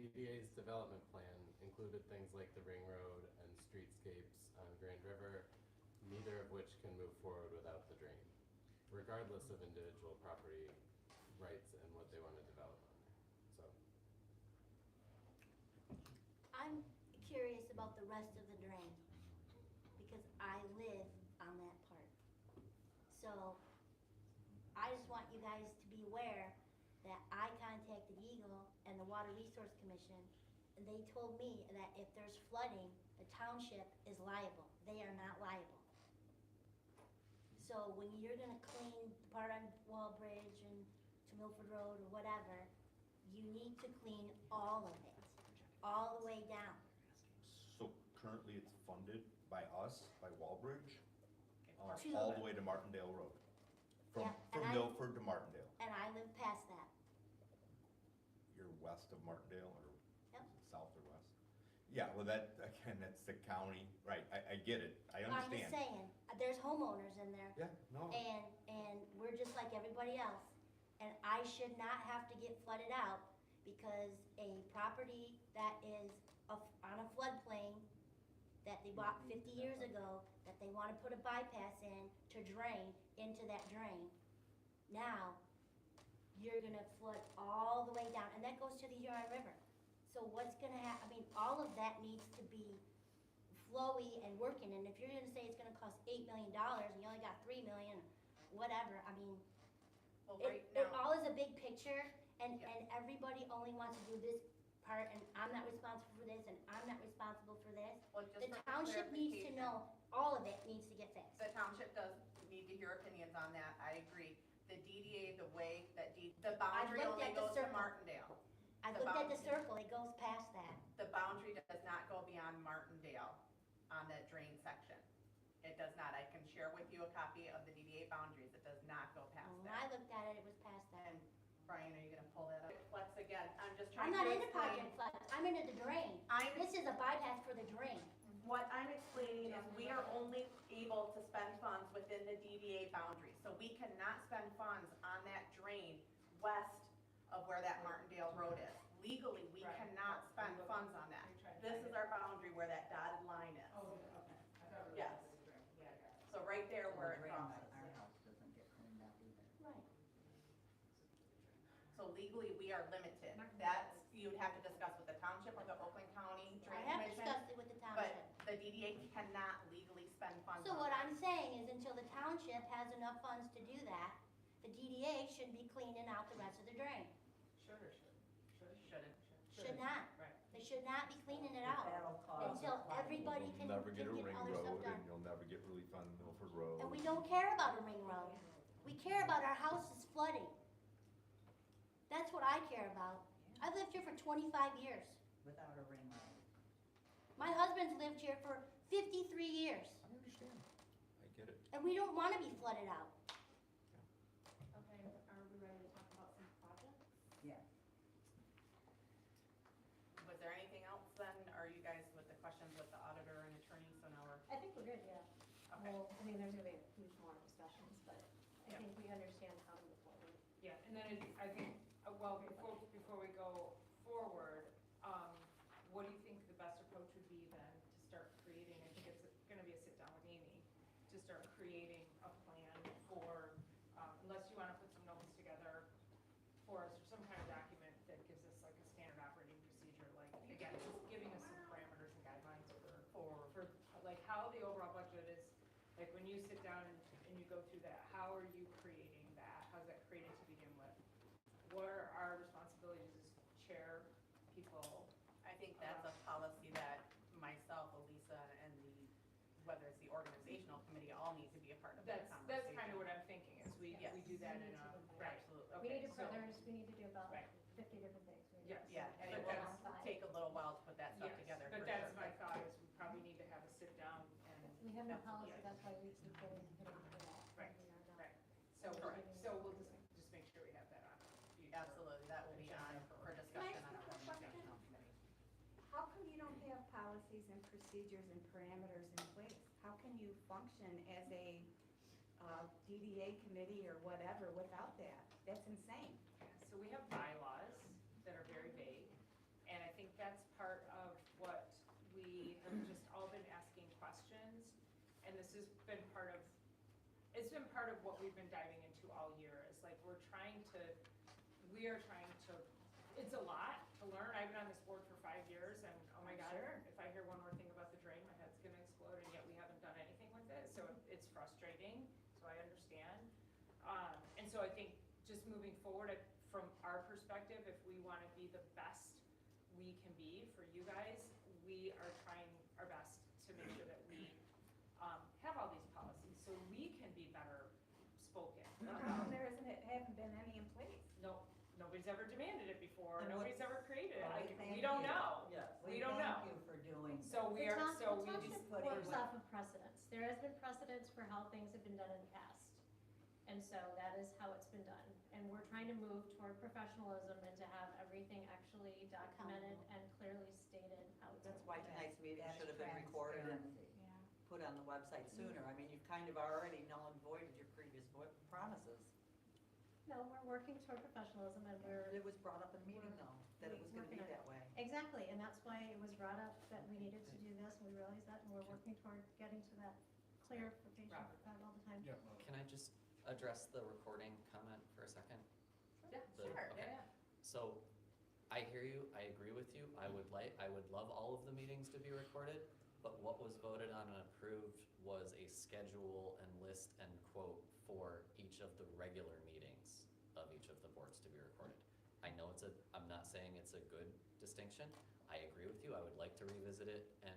DDA's development plan included things like the ring road and streetscapes on Grand River, neither of which can move forward without the drain, regardless of individual property rights and what they want to develop on there. So I'm curious about the rest of the drain, because I live on that part. So I just want you guys to be aware that I contacted Eagle and the Water Resource Commission, and they told me that if there's flooding, the township is liable. They are not liable. So when you're gonna clean the part on Wall Bridge and to Milford Road or whatever, you need to clean all of it, all the way down. So currently it's funded by us, by Wallbridge, To- all the way to Martindale Road. Yeah, From and Milford to Martindale. And I live past that. You're west of Martindale or Yep. south or west? Yeah, well, that, again, that's the county, right, I get it, I I'm understand. just saying, there's homeowners in there. Yeah, no, And we're just like everybody else. And I should not have to get flooded out because a property that is on a floodplain that they bought 50 years ago, that they want to put a bypass in to drain into that drain. Now, you're gonna flood all the way down, and that goes to the Huron River. So what's gonna happen, I mean, all of that needs to be flowy and working, and if you're gonna say it's gonna cost $8 million and you only got 3 million, whatever, I mean, Well, right it now, all is a big picture, and Yeah. everybody only wants to do this part, and I'm not responsible for this, and I'm not responsible for this. well, just The for township needs to clarification, know, all of it needs to get fixed. the township does need to hear opinions on that, I agree. The DDA, the way that the boundary looked only at the goes to circle. Martindale. I The looked at the boundary. circle, it goes past that. The boundary does not go beyond Martindale on that drain section. It does not. I can share with you a copy of the DDA boundaries. It does not go past When I that. looked at it, it was past that. And Brian, are you gonna pull that up? Flex again. I'm just I'm trying not to into explain. project floods, I'm into the drain. This is a bypass for the drain. What I'm explaining is we are only able to spend funds within the DDA boundaries. So we cannot spend funds on that drain west of where that Martindale Road is. Legally, we Right. cannot spend funds on that. This is our boundary where that dotted line is. Oh, okay. I thought it was. Yes. Yeah, I got it. So right there where it Drains crosses. at our house doesn't get cleaned out either. Right. So legally, we are limited. That's, you would have to discuss with the township or the Oakland County I Drain have Commission. discussed it with the township. But the DDA cannot legally spend funds So on what that. I'm saying is until the township has enough funds to do that, the DDA shouldn't be cleaning out the rest of the drain. Should or should? Shouldn't. Should not. Right. They should not be cleaning it out That'll cause until a flood. everybody you'll can never get a get ring all their stuff road and done. you'll never get relief on Milford Road. And we don't care about a ring road. We care about our houses flooding. That's what I care about. I've lived here for 25 years. Without a ring road. My husband's lived here for 53 years, I understand, I get it. and we don't want to be flooded out. Okay, are we ready to talk about some projects? Yeah. Was there anything else then? Are you guys with the questions with the auditor and attorney? So now we're, I think we're good, yeah. okay. Well, I mean, there's gonna be huge more discussions, but I Yeah. think we understand how to move forward. Yeah, and then I think, well, before we go forward, what do you think the best approach would be then to start creating, I think it's gonna be a sit down with Amy, to start creating a plan for, unless you wanna put some notes together for us, or some kind of document that gives us like a standard operating procedure, like, again, just giving us some parameters and guidelines for like how the overall budget is, like when you sit down and you go through that, how are you creating that? How's that created to begin with? What are our responsibilities as chair people? I think that's a policy that myself, Elisa, and whether it's the organizational committee, all need to be a part of that conversation. That's kind of what I'm thinking, is we Yes. do that in a, right, Absolutely. We need okay, to, so, we need to do about Right. 50 different things. We need Yes. to- Yeah, and But it that's- will take a little while to put that stuff yes, together. but for that's sure. my thought, is we probably need to have a sit down and, We have no Absolutely. policy, that's why we keep getting hit for that. Right. We are not. right, so, Correct. so we'll just make sure we have that on. future. Absolutely, that will be on for discussion on our organizational committee. How come you don't have policies and procedures and parameters in place? How can you function as a DDA committee or whatever without that? That's insane. Yeah, so we have bylaws that are very vague, and I think this has been part of, it's been part of what we've been diving into all year, is like, we are trying to, it's a lot to learn. I've been on this board for 5 years, and oh my God, Sure. if I hear one more thing about the drain, my head's gonna explode, and yet we haven't done anything with it, so it's frustrating, so I understand. And so I think just moving forward, from our perspective, if we wanna be the best we can be for you guys, we are trying our best to make sure that we, have all these policies, so we can be better spoken. How come there haven't been any in place? No, nobody's ever demanded it before, And nobody's ever created it, Well, we don't know. Yes. We don't know. Thank you for doing that. So we are, so we The just township put in works what- off of precedence. There has been precedence for how things have been done in the past. And so that is how it's been done. And we're trying to move toward professionalism and to have everything actually documented and clearly stated how it's. That's why tonight's meeting That's should have been recorded and transparency. put on the website sooner. I mean, you've kind of already null and voided your previous promises. No, we're working toward professionalism and It was brought up in the meeting though, that it was gonna be Working on it. that way. exactly, and that's why it was brought up that we needed to do this, and we realized that, and we're working toward getting to that clarification Robert. all the time. Can I just address the recording comment for a second? Yeah, The- sure, okay. yeah. So, I hear you, I agree with you, I would love all of the meetings to be recorded, but what was voted on and approved was a schedule and list and quote for each of the regular meetings of each of the boards to be recorded. I know I'm not saying it's a good distinction, I agree with you, I would like to revisit it and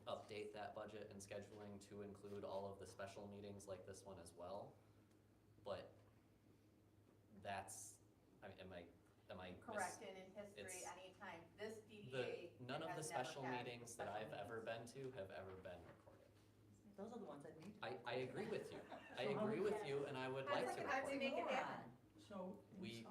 update that budget and scheduling to include all of the special meetings like this one as well, but that's, am I Correct, and in history, it's- anytime this DDA. none of the has never special had meetings that special I've ever meetings. been to have ever been recorded. Those are the ones that need. I agree with you, I agree with you, and I would like to How do record we make it it. happen? So. We,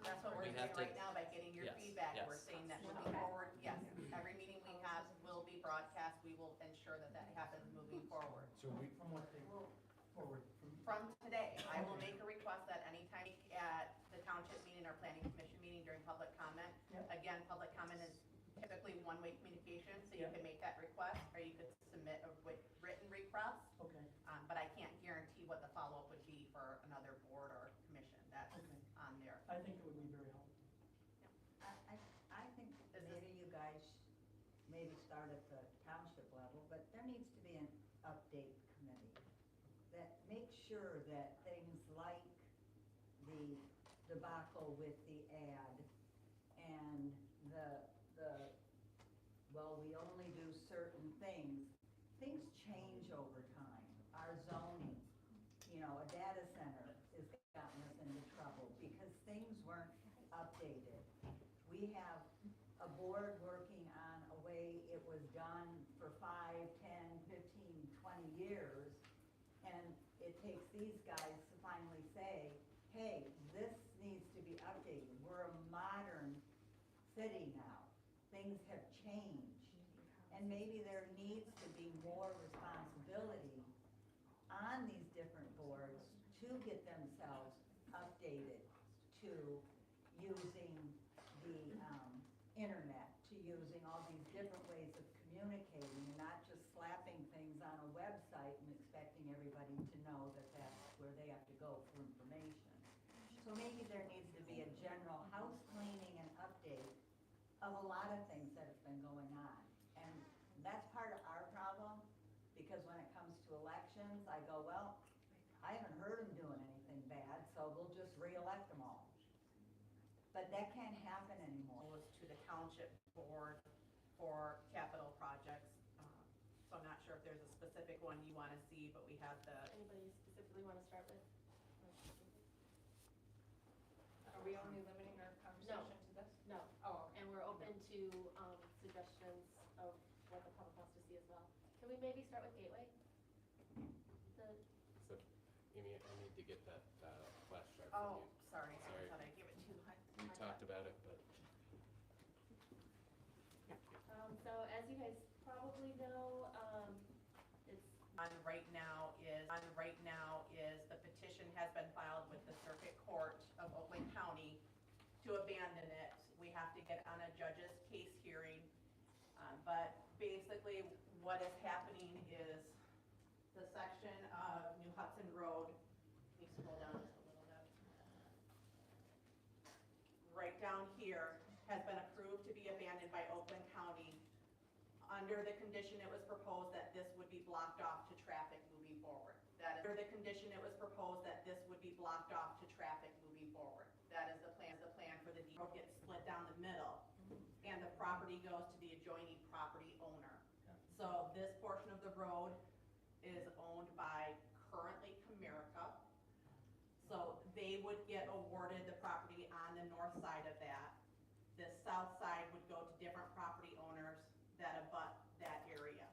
That's what we're We doing have to- right now by getting your yes, feedback. yes. We're saying that moving forward, yes, every meeting we have will be broadcast. We will ensure that that happens moving forward. So we, from what they forward, From today, I will make a request that anytime at the township meeting or planning commission meeting during public comment. Yep. Again, public comment is typically one-way communication, so you Yep. can make that request, or you could submit a written request. okay, But I can't guarantee what the follow-up would be for another board or commission. That's Okay. on there. I think it would be very helpful. I think maybe you guys maybe start at the township level, but there needs to be an update committee that makes sure that things like the debacle with the ad and well, we only do certain things change over time. Our zoning, a data center has gotten us into trouble because things weren't updated. We have a board working on a way it was done for 5, 10, 15, 20 years, and it takes these guys to finally say, hey, this needs to be updated. We're a modern city now. Things have changed. And maybe there needs to be more responsibility on these different boards to get themselves updated to using the internet, to using all these different ways of communicating, and not just slapping things on a website and expecting everybody to know that that's where they have to go for information. So maybe there needs to be a general house cleaning and update of a lot of things that have been going on. And that's part of our problem, because when it comes to elections, I go, well, I haven't heard them doing anything bad, so we'll just re-elect them all. But that can't happen anymore. Was to the township board for capital projects. So I'm not sure if there's a specific one you want to see, but we have the, Anybody specifically want to start with? Are we only limiting our conversation to this? No, Oh, okay. and we're open to, suggestions of what the public wants to see as well. Can we maybe start with Gateway? The, So, Amy, I need to get that, flash drive oh, from you. sorry, I Sorry. thought I gave it to you. We talked about it, but. so as you guys probably know, it's On right now is the petition has been filed with the circuit court of Oakland County to abandon it. We have to get on a judge's case hearing. But basically what is happening is the section of New Hudson Road, let me scroll down just a little bit. Right down here has been approved to be abandoned by Oakland County under the condition it was proposed that this would be blocked off to traffic moving forward. That is, under the condition it was proposed that this would be blocked off to traffic moving forward. That is the plan for the road gets split down the middle, and the property goes to the adjoining property owner. So this portion of the road is owned by currently Comerica. So they would get awarded the property on the north side of that. The south side would go to different property owners that abut that area.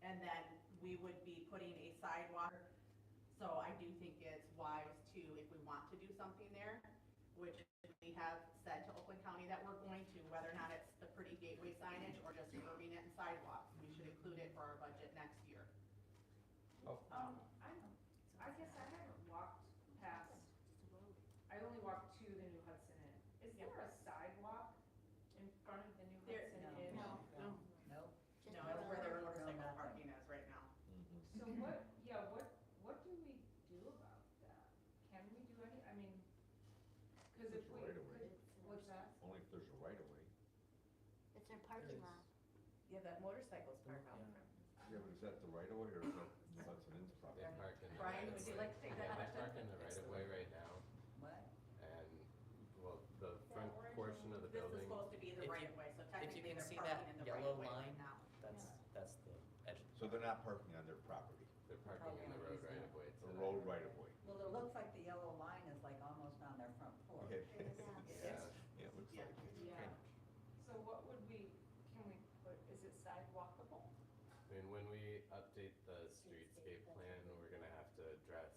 And then we would be putting a sidewalk. So I do think it's wise to, if we want to do something there, which we have said to Oakland County that we're going to, whether or not it's the pretty gateway signage or just curbing it and sidewalks, we should include it for our budget next year. I guess I haven't walked past, I only walked to the New Hudson Inn. Is there a sidewalk in front of the New There- Hudson Inn? No. Just No, it's where their around. motorcycle parking is right now. So what do we do about that? Can we do any, I mean, cause if There's a we, right of way. what's that? Only if there's a right of way. It's their parking lot. Yeah, that motorcycle's parked out front. Yeah, but is that the right of way or is that New Hudson Inn's They property? park in the. Brian, would you like to take that Yeah, they question? park in the right of way right now, What? and, well, the front portion of the This is building, supposed to be the If right you- of way, so If you technically can they're see parking that in the right yellow of way line, right now. that's the edge. So they're not parking on their property, they're parking in the road right of way the today. road right of way. Well, it looks like the yellow line is like almost on their front porch. Okay. Yeah, Yeah, it looks Yeah. like it. Yeah. So what would we, can we put, is it sidewalkable? I mean, when we update the streetscape plan, we're gonna have to address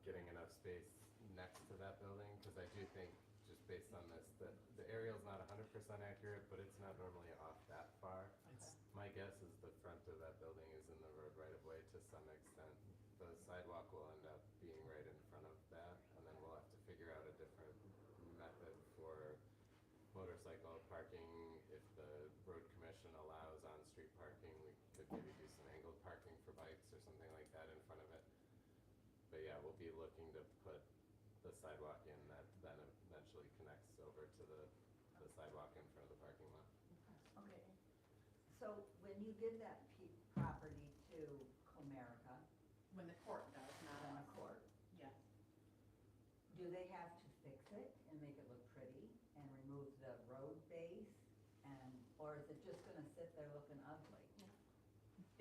getting enough space next to that building, cause I do think, just based on this, that the aerial's not 100% accurate, but it's not normally off that far. My guess is the front of that building is in the road right of way to some extent. The sidewalk will end up being right in front of that, and then we'll have to figure out a different method for motorcycle parking. If the road commission allows on-street parking, we could maybe do some angled parking for bikes or something like that in front of it. But yeah, we'll be looking to put the sidewalk in that then eventually connects over to the sidewalk in front of the parking lot. Okay. So when you give that property to Comerica, When the court does, not on on a court, Yeah. do they have to fix it and make it look pretty and remove the road base? And, or is it just gonna sit there looking ugly?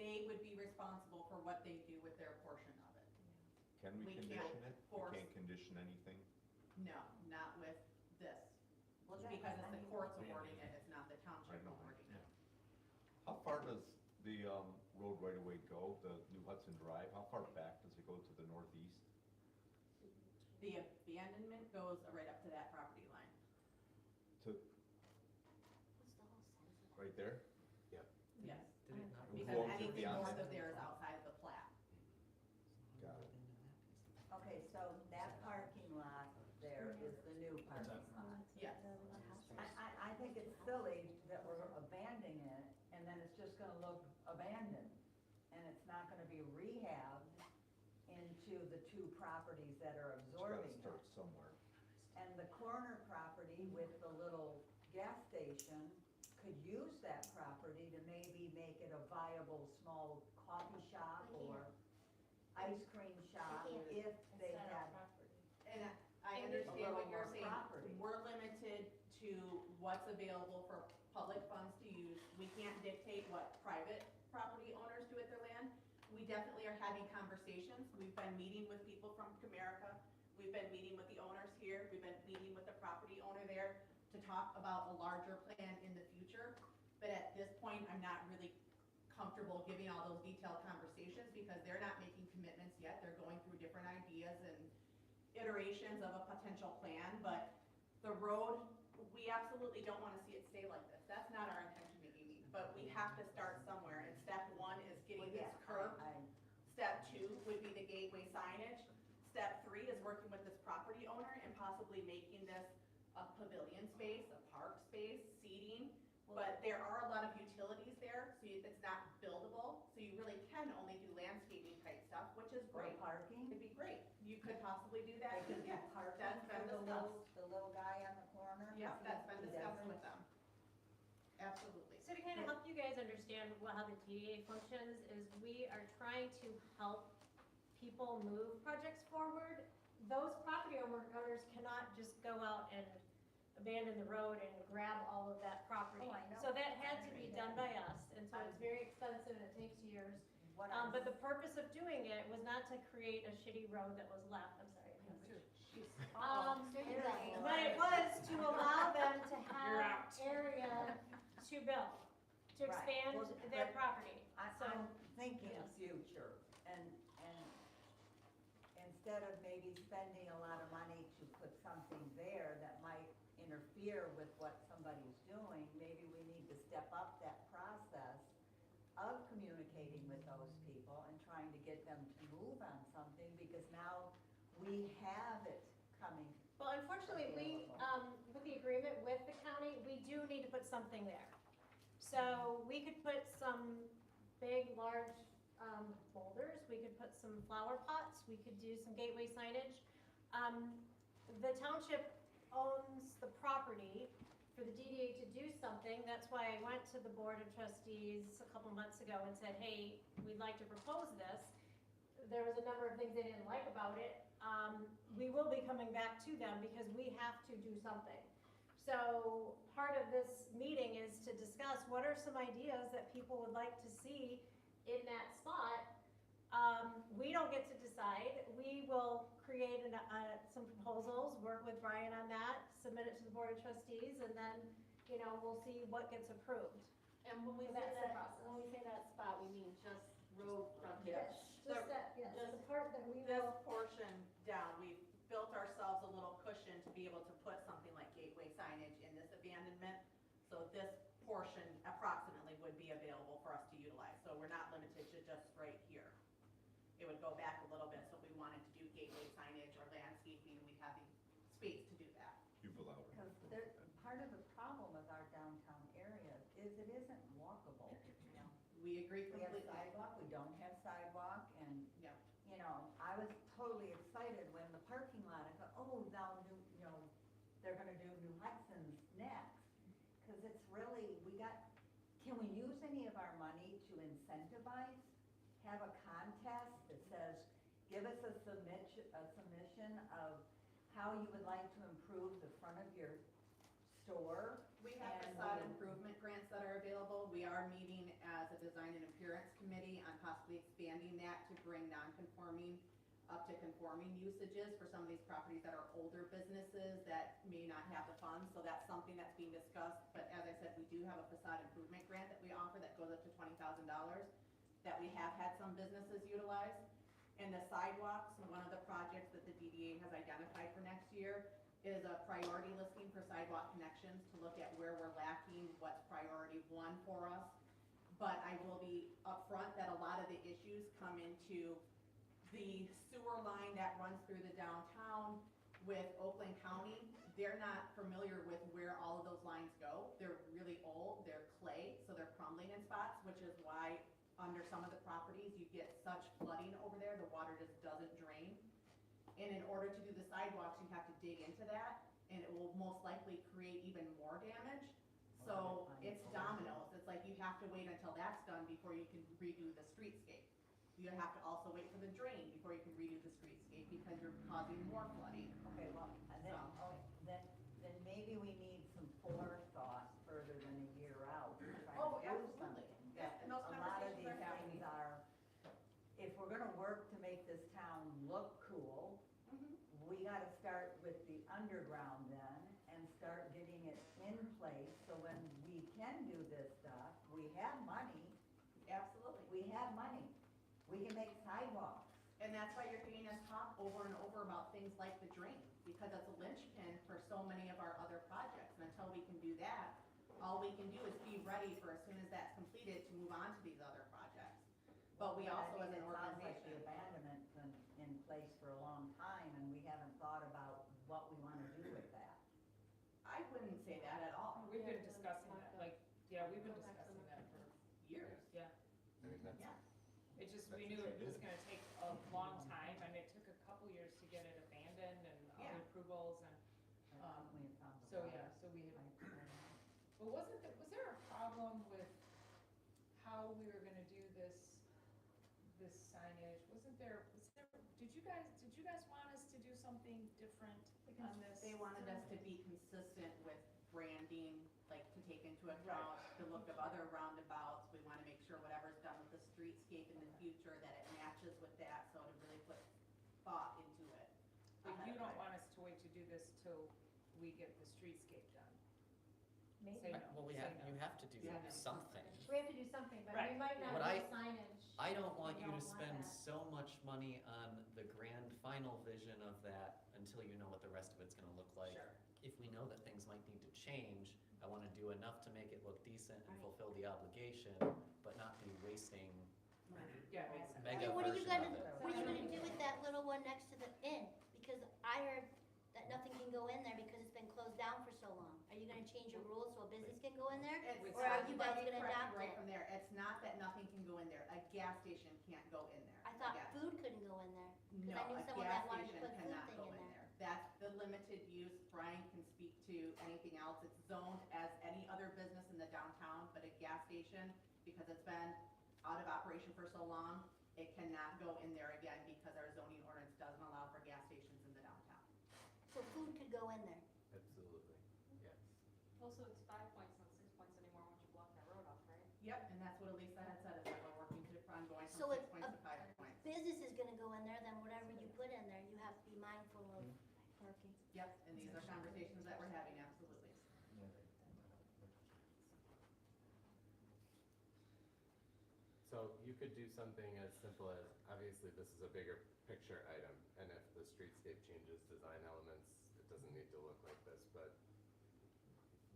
They would be responsible for what they do with their portion of it. Can we We can't condition it? We force- can't condition anything? No, not with this. Well, that- Because it's I the mean, courts awarding it, it's not the township I know. awarding it. How far does the, road right of way go, the New Hudson Drive? How far back does it go to the northeast? The abandonment goes right up to that property line. To, What's the whole sense of that? right there? Yes. Did it not? Who Because owns it anything beyond north that? of there is outside of the plat. Got it. Okay, so that parking lot there is the new parking lot. Yes. I think it's silly that we're abandoning it, and then it's just gonna look abandoned, and it's not gonna be rehabbed into the two properties that are It's gotta absorbing start it. somewhere. And the corner property with the little gas station could use that property to maybe make it a viable small coffee shop or ice cream shop if they It's not had. our property. And I A understand what little you're more saying. property. We're limited to what's available for public funds to use. We can't dictate what private property owners do with their land. We definitely are having conversations. We've been meeting with people from Comerica. We've been meeting with the owners here. We've been meeting with the property owner there to talk about a larger plan in the future. But at this point, I'm not really comfortable giving all those detailed conversations because they're not making commitments yet. They're going through different ideas and iterations of a potential plan, but the road, we absolutely don't wanna see it stay like this. That's not our intention, Amy, but we have to start somewhere, and step one is getting this curb. Step two would be the gateway signage. Step three is working with this property owner and possibly making this a pavilion space, a park space, seating. But there are a lot of utilities there, so it's not buildable, so you really can only Absolutely. So to kind of help you guys understand how the DDA functions is we are trying to help people move projects forward. Those property owners cannot just go out and abandon the road and grab all of that property. Oh, I know. So that had to be done by us, and so it's very expensive and it takes years. What I'm But the purpose of doing it was not to create a shitty road that was left, I'm sorry. But it was to allow them to have area to build, to Right. expand Well, their but property. So, I'm thinking yes. future, and instead of maybe spending a lot of money to put something there that might interfere with what somebody's doing, maybe we need to step up that process of communicating with those people and trying to get them to move on something, because now we have it coming. well, unfortunately, with the agreement with the county, we do need to put something there. So we could put some big, large boulders, we could put some flower pots, we could do some gateway signage. The township owns the property for the DDA to do something. That's why I went to the Board of Trustees a couple months ago and said, hey, we'd like to propose this. There was a number of things they didn't like about it. We will be coming back to them because we have to do something. So part of this meeting is to discuss what are some ideas that people would like to see in that spot. We don't get to decide. We will create some proposals, work with Brian on that, submit it to the Board of Trustees, and then, we'll see what gets approved. And when we So say that's the that, process. when we say that spot, we mean just road frontage. Just that, yes, the part that we This will, portion down, we've built ourselves a little cushion to be able to put something like gateway signage in this abandonment. So this portion approximately would be available for us to utilize. So we're not limited to just right here. It would go back a little bit, so if we wanted to do gateway signage or landscaping, we'd have the space to do that. You've allowed it. Because part of the problem with our downtown area is it isn't walkable. We agree We have completely. sidewalk, we don't have sidewalk, and, Yeah. I was totally excited when the parking lot, I thought, oh, now, they're gonna do New Hudson's next. Cause it's really, can we use any of our money to incentivize? Have a contest that says, give us a submission of how you would like to improve the front of your store. We have And facade we- improvement grants that are available. We are meeting as a design and appearance committee on possibly expanding that to bring non-conforming up to conforming usages for some of these properties that are older businesses that may not have the funds. So that's something that's being discussed. But as I said, we do have a facade improvement grant that we offer that goes up to $20,000 that we have had some businesses utilize. And the sidewalks, one of the projects that the DDA has identified for next year is a priority listing for sidewalk connections to look at where we're lacking, what's priority one for us. But I will be upfront that a lot of the issues come into the sewer line that runs through the downtown with Oakland County. They're not familiar with where all of those lines go. They're really old, they're clay, so they're crumbling in spots, which is why under some of the properties, you get such flooding over there, the water just doesn't drain. And in order to do the sidewalks, you have to dig into that, and it will most likely create even more damage. So it's dominoes, it's like you have to wait until that's done before you can redo the streetscape. You have to also wait for the drain before you can redo the streetscape because you're causing more flooding. Okay, well, and then maybe we need some forethought further than a year out to try Oh, to do absolutely. something. Yeah, and those A lot of conversations these are happening. things are, if we're gonna work to make this town look cool, Mhm. we gotta start with the underground then and start getting it in place, so when we can do this stuff, we have money, Absolutely. we have money. We can make sidewalks. And that's why you're hearing us talk over and over about things like the drain, because it's a linchpin for so many of our other projects. And until we can do that, all we can do is be ready for as soon as that's completed to move on to these other projects. But we also, as an It sounds like the organization, abandonment's been in place for a long time, and we haven't thought about what we wanna do with that. I wouldn't say that at all. We've been discussing that, we've been discussing that for, Years. yeah. I mean, that's, Yeah. It just, we knew it was gonna take a long time, and it took a couple years to get it abandoned and all Yeah. the approvals and, We have found the so, water. yeah, so we had. Well, was there a how we were gonna do this signage, did you guys want us to do something different on this? They wanted us to be consistent with branding, like to take into account the look of other roundabouts. We wanna make sure whatever's done with the streetscape in the future, that it matches with that, so to really put thought into it. But you don't want us to wait to do this till we get the streetscape done? Say no, Well, say no. you have to do Yeah. something. We have to do something, but we Right. might not What do I- signage. I don't want We you to don't want spend that. so much money on the grand final vision of that until you know what the rest of it's gonna look like. Sure. If we know that things might need to change, I wanna do enough to make it look decent and Right. fulfill the obligation, but not be wasting Yeah, it makes sense. mega So what are you version gonna, of it. what are you gonna do with that little one next to the inn? Because I heard that nothing can go in there because it's been closed down for so long. Are you gonna change your rules so a business can go in there? It's Or are not- you let guys me gonna correct you adopt right it? from there, it's not that nothing can go in there, a gas station can't go in there. I thought Yes. food couldn't go in there. No, I knew a someone gas that wanted to station put food cannot thing go in in there. there. That's the limited use, Brian can speak to anything else, it's zoned as any other business in the downtown, but a gas station, because it's been out of operation for so long, it cannot go in there again because our zoning ordinance doesn't allow for gas stations in the downtown. So food could go in there. Absolutely, yes. Also, it's 5 points, not 6 points anymore once you block that road off, right? Yep, and that's what Elisa had said, is that we're working on going So from if 6 points a to 5 points. business is gonna go in there, then whatever you put in there, you have to be mindful of parking. Yep, and these are conversations that we're having, absolutely. So you could do something as simple as, obviously this is a bigger picture item, and if the streetscape changes design elements, it doesn't need to look like this, but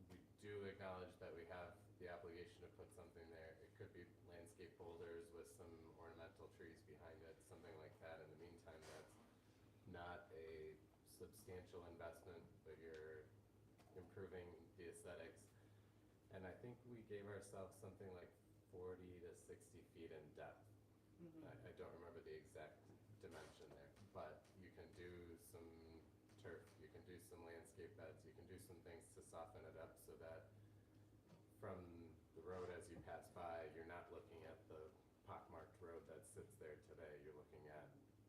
we do acknowledge that we have the obligation to put something there. It could be landscape boulders with some ornamental trees behind it, something like that. In the meantime, that's not a substantial investment, but you're improving the aesthetics. And I think we gave ourselves something like 40 to 60 feet in depth. I don't remember the exact dimension there, but you can do some turf, you can do some landscape beds, you can do some things to soften it up so that from the road as you pass by, you're not looking at the pockmarked road that sits there today, you're looking at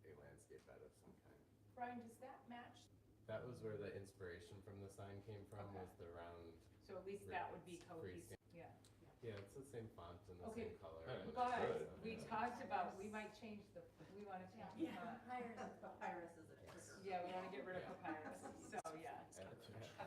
a landscape bed of some kind. Brian, does that match? That was where the inspiration from the sign came from, Okay. was the round. So at least that would be Freestanding. cohesive, yeah. Yeah, it's the same font and the Okay, same color. Yeah, and But it's, we talked about, we might change we wanna change the font. Papyrus is a trigger. Yeah, we wanna get rid of papyrus, so, yeah.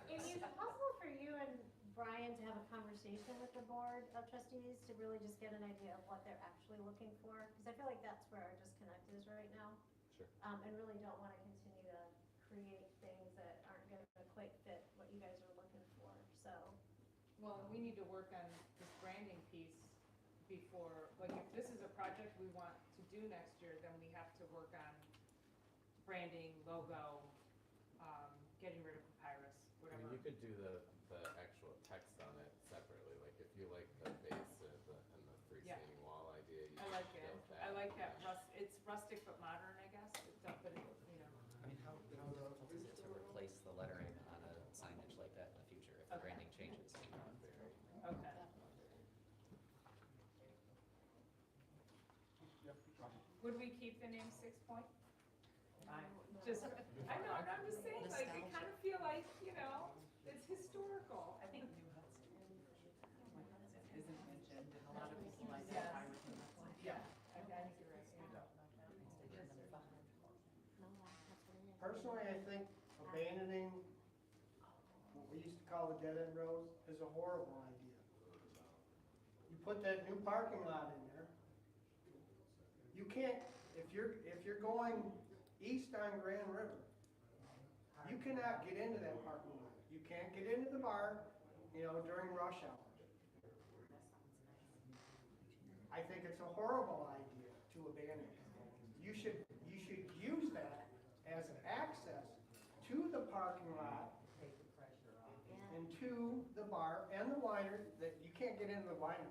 Amy, is it possible for you and Brian to have a conversation with the board of trustees to really just get an idea of what they're actually looking for? Because I feel like that's where our disconnect is right now. Sure. And really don't want to continue to create things that aren't going to quite fit what you guys are looking for, so. Well, we need to work on this branding piece before, like, if this is a project we want to do next year, then we have to work on branding, logo, getting rid of papyrus, I whatever. mean, you could do the actual text on it separately, like if you like the base and the freestanding wall idea, you I could like it. build that. I like that it's rustic but modern, I guess, but it, you know. I mean, how difficult is it to replace the lettering on a signage like that in the future if the Okay. branding changes? Okay. Would we keep the name 6 Point? Just, I know, and I'm just saying, like, we kind of feel like, you know, it's historical. I think New Hudson isn't mentioned, and a lot of people identify with New Hudson. Yeah, I think you're right. No, that's what it is. Personally, I think abandoning what we used to call the dead-end roads is a horrible idea. You put that new parking lot in there, you can't, if you're going east on Grand River, you cannot get into that parking lot. You can't get into the bar, during rush hour. I think it's a horrible idea to abandon it. You should use that as an access to the parking lot and to the bar and the winery, that you can't get into the winery.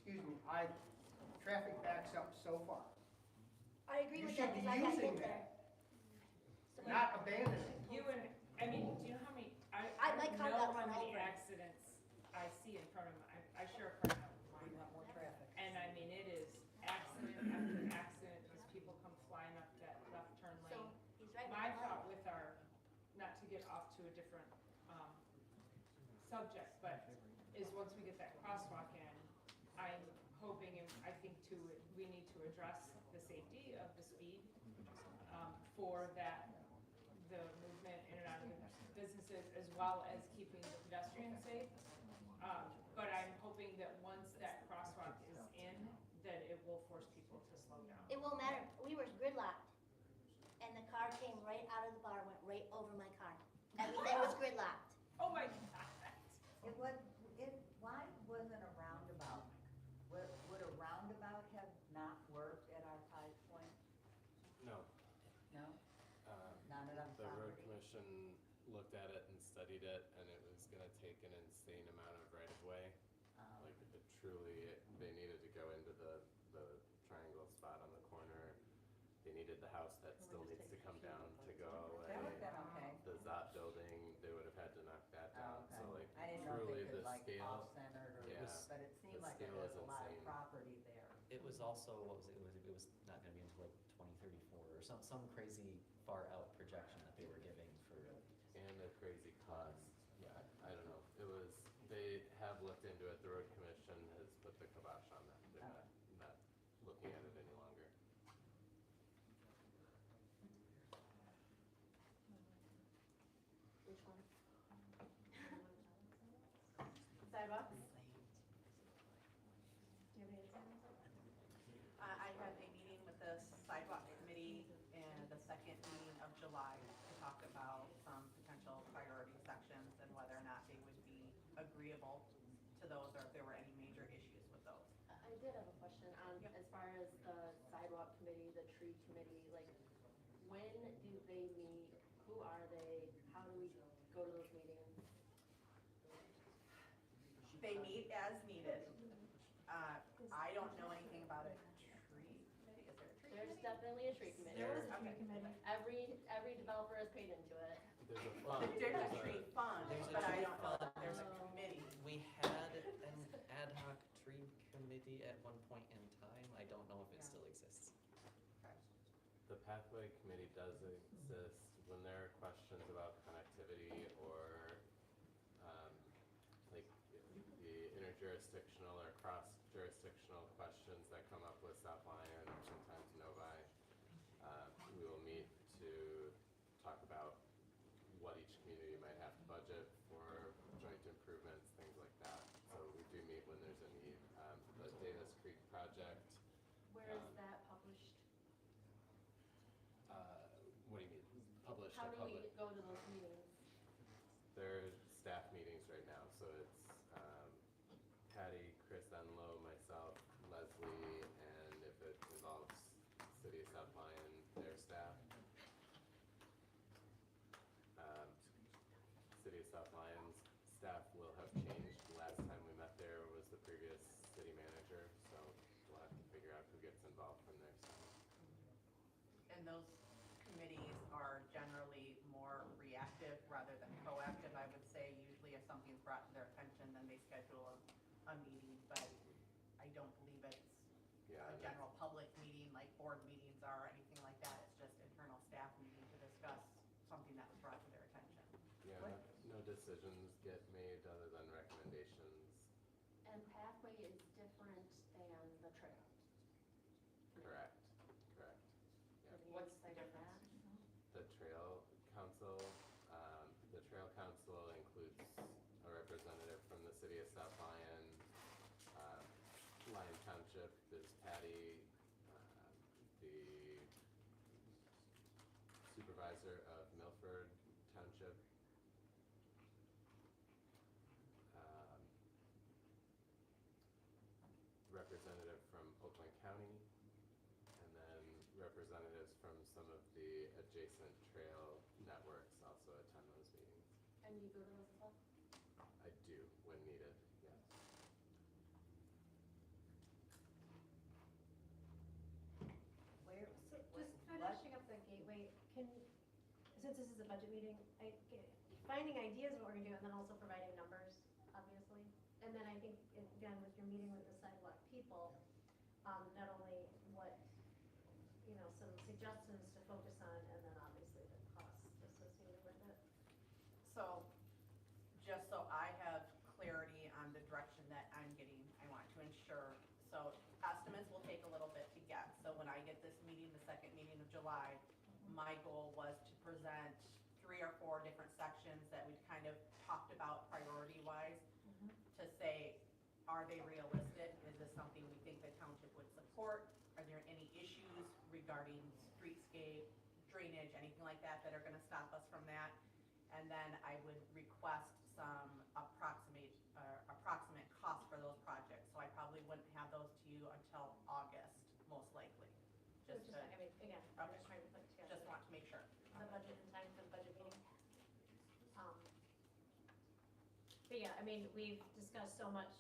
Excuse me, traffic backs up so far. I agree You with should that, be because I gotta using get there. Not abandon it. You and, I mean, do you know how many, I my don't car know got how run many over. accidents I see in front of my, I share a car now. We want more traffic. And subject, but is once we get that crosswalk in, I'm hoping, and I think too, we need to address the safety of the speed, for that, the movement in and out of the businesses, as well as keeping the pedestrians safe. But I'm hoping that once that crosswalk is in, that it will force people to slow down. It won't matter, we were gridlocked, and the car came right out of the bar, went right over my car. Everything was gridlocked. Oh my God. Why wasn't a roundabout, would a roundabout have not worked at our 5 Point? No, No? Not enough the road property? commission looked at it and studied it, and it was gonna take an insane amount of right-of-way. Like, it truly, they needed to go into the triangle spot on the corner. They needed the house that still needs to come down to go away. That would've been okay. The Zott building, they would have had to knock that down, Oh, so okay. like, I didn't know if truly they the could like scale. off-centered or, Yeah. but it seemed The like it scale was is a lot of insane. property there. It was also, what was it, it was not gonna be until like 2034 or some crazy far out projection that they were giving for. And a crazy cost, yeah, I don't know, it was, they have looked into it, the road commission has put the kibosh on that, they're not looking at it any longer. Which one? Sidewalks? Do you have any insight on that? I had a meeting with the sidewalk committee in the second meeting of July to talk about some potential priority sections and whether or not they would be agreeable to those or if there were any major issues with those. I did have a question on, as far as the sidewalk committee, the tree committee, like, when do they meet? Who are they? How do we go to those meetings? They meet as needed. I don't know anything about a tree committee. Is there a tree There's committee? definitely a tree committee. There is a Okay. tree committee. Every developer has paid into it. There's a fund. There's a tree fund, There's a but I tree don't know that fund. there's a committee. We had an ad hoc tree committee at one point in time. I don't know if it still exists. The pathway committee does exist when there are questions about connectivity or, like, the interjurisdictional or cross-jurisdictional questions that come up with South Lyon or sometimes Novi. We will meet to talk about what each community might have to budget for joint improvements, things like that. So we do meet when there's a need. The Davis Creek project, Where is that published? what do you mean, published How to do we public? go to those meetings? They're staff meetings right now, so it's Patty, Chris Enlow, myself, Leslie, and if it involves City of South Lyon, their staff. City of South Lyon's staff will have changed. Last time we met there was the previous city manager, so we'll have to figure out who gets involved from their side. And those committees are generally more reactive rather than proactive, I would say. Usually if something's brought to their attention, then they schedule a meeting, but I don't believe it's Yeah, a and general public meeting like board meetings are or anything like that. It's just internal staff meeting to discuss something that was brought to their attention. Yeah, no decisions get made other than recommendations. And pathway is different than the trail. Correct, correct. Have you What's the insight on difference? The Trail Council, the Trail Council includes a representative from the City of South Lyon, Lyon Township is Patty, the supervisor of Milford Township. Representative from Oakland County, and then representatives from some of the adjacent trail networks also attend those meetings. And you go to those as well? I do, when needed, yes. Where, So what- just what- finishing up the gateway, since this is a budget meeting, finding ideas of what we're gonna do and then also providing numbers, obviously. And then I think, again, with your meeting with the sidewalk people, not only what, some suggestions to focus on and then obviously the costs associated with it. So, just so I have sure, so estimates will take a little bit to get. So when I get this meeting, the second meeting of July, my goal was to present 3 or 4 different sections that we'd kind of talked about priority-wise to say, are they realistic? Is this something we think the township would support? Are there any issues regarding streetscape, drainage, anything like that that are gonna stop us from that? And then I would request some approximate cost for those projects. So I probably wouldn't have those to you until August, most likely. Which Just is to, fine. I mean, again, I'm Okay. just trying to put together just want to make sure. the budget in time for the budget meeting. But yeah, I mean, we've discussed so much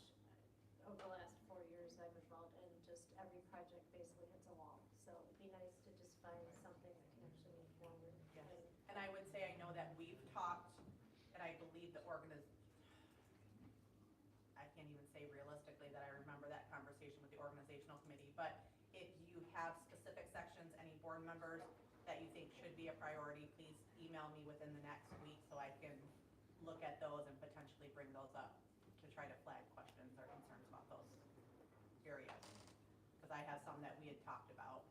over the last 4 years I've been involved, and just every project basically hits a wall. So it'd be nice to just find something that can actually move forward. Yes. And And I would say, I know that we've talked, and I believe the I can't even say realistically that I remember that conversation with the organizational committee, but if you have specific sections, any board members that you think should be a priority, please email me within the next week so I can look at those and potentially bring those up to try to flag questions or concerns about those areas. Because I have some that we had talked about,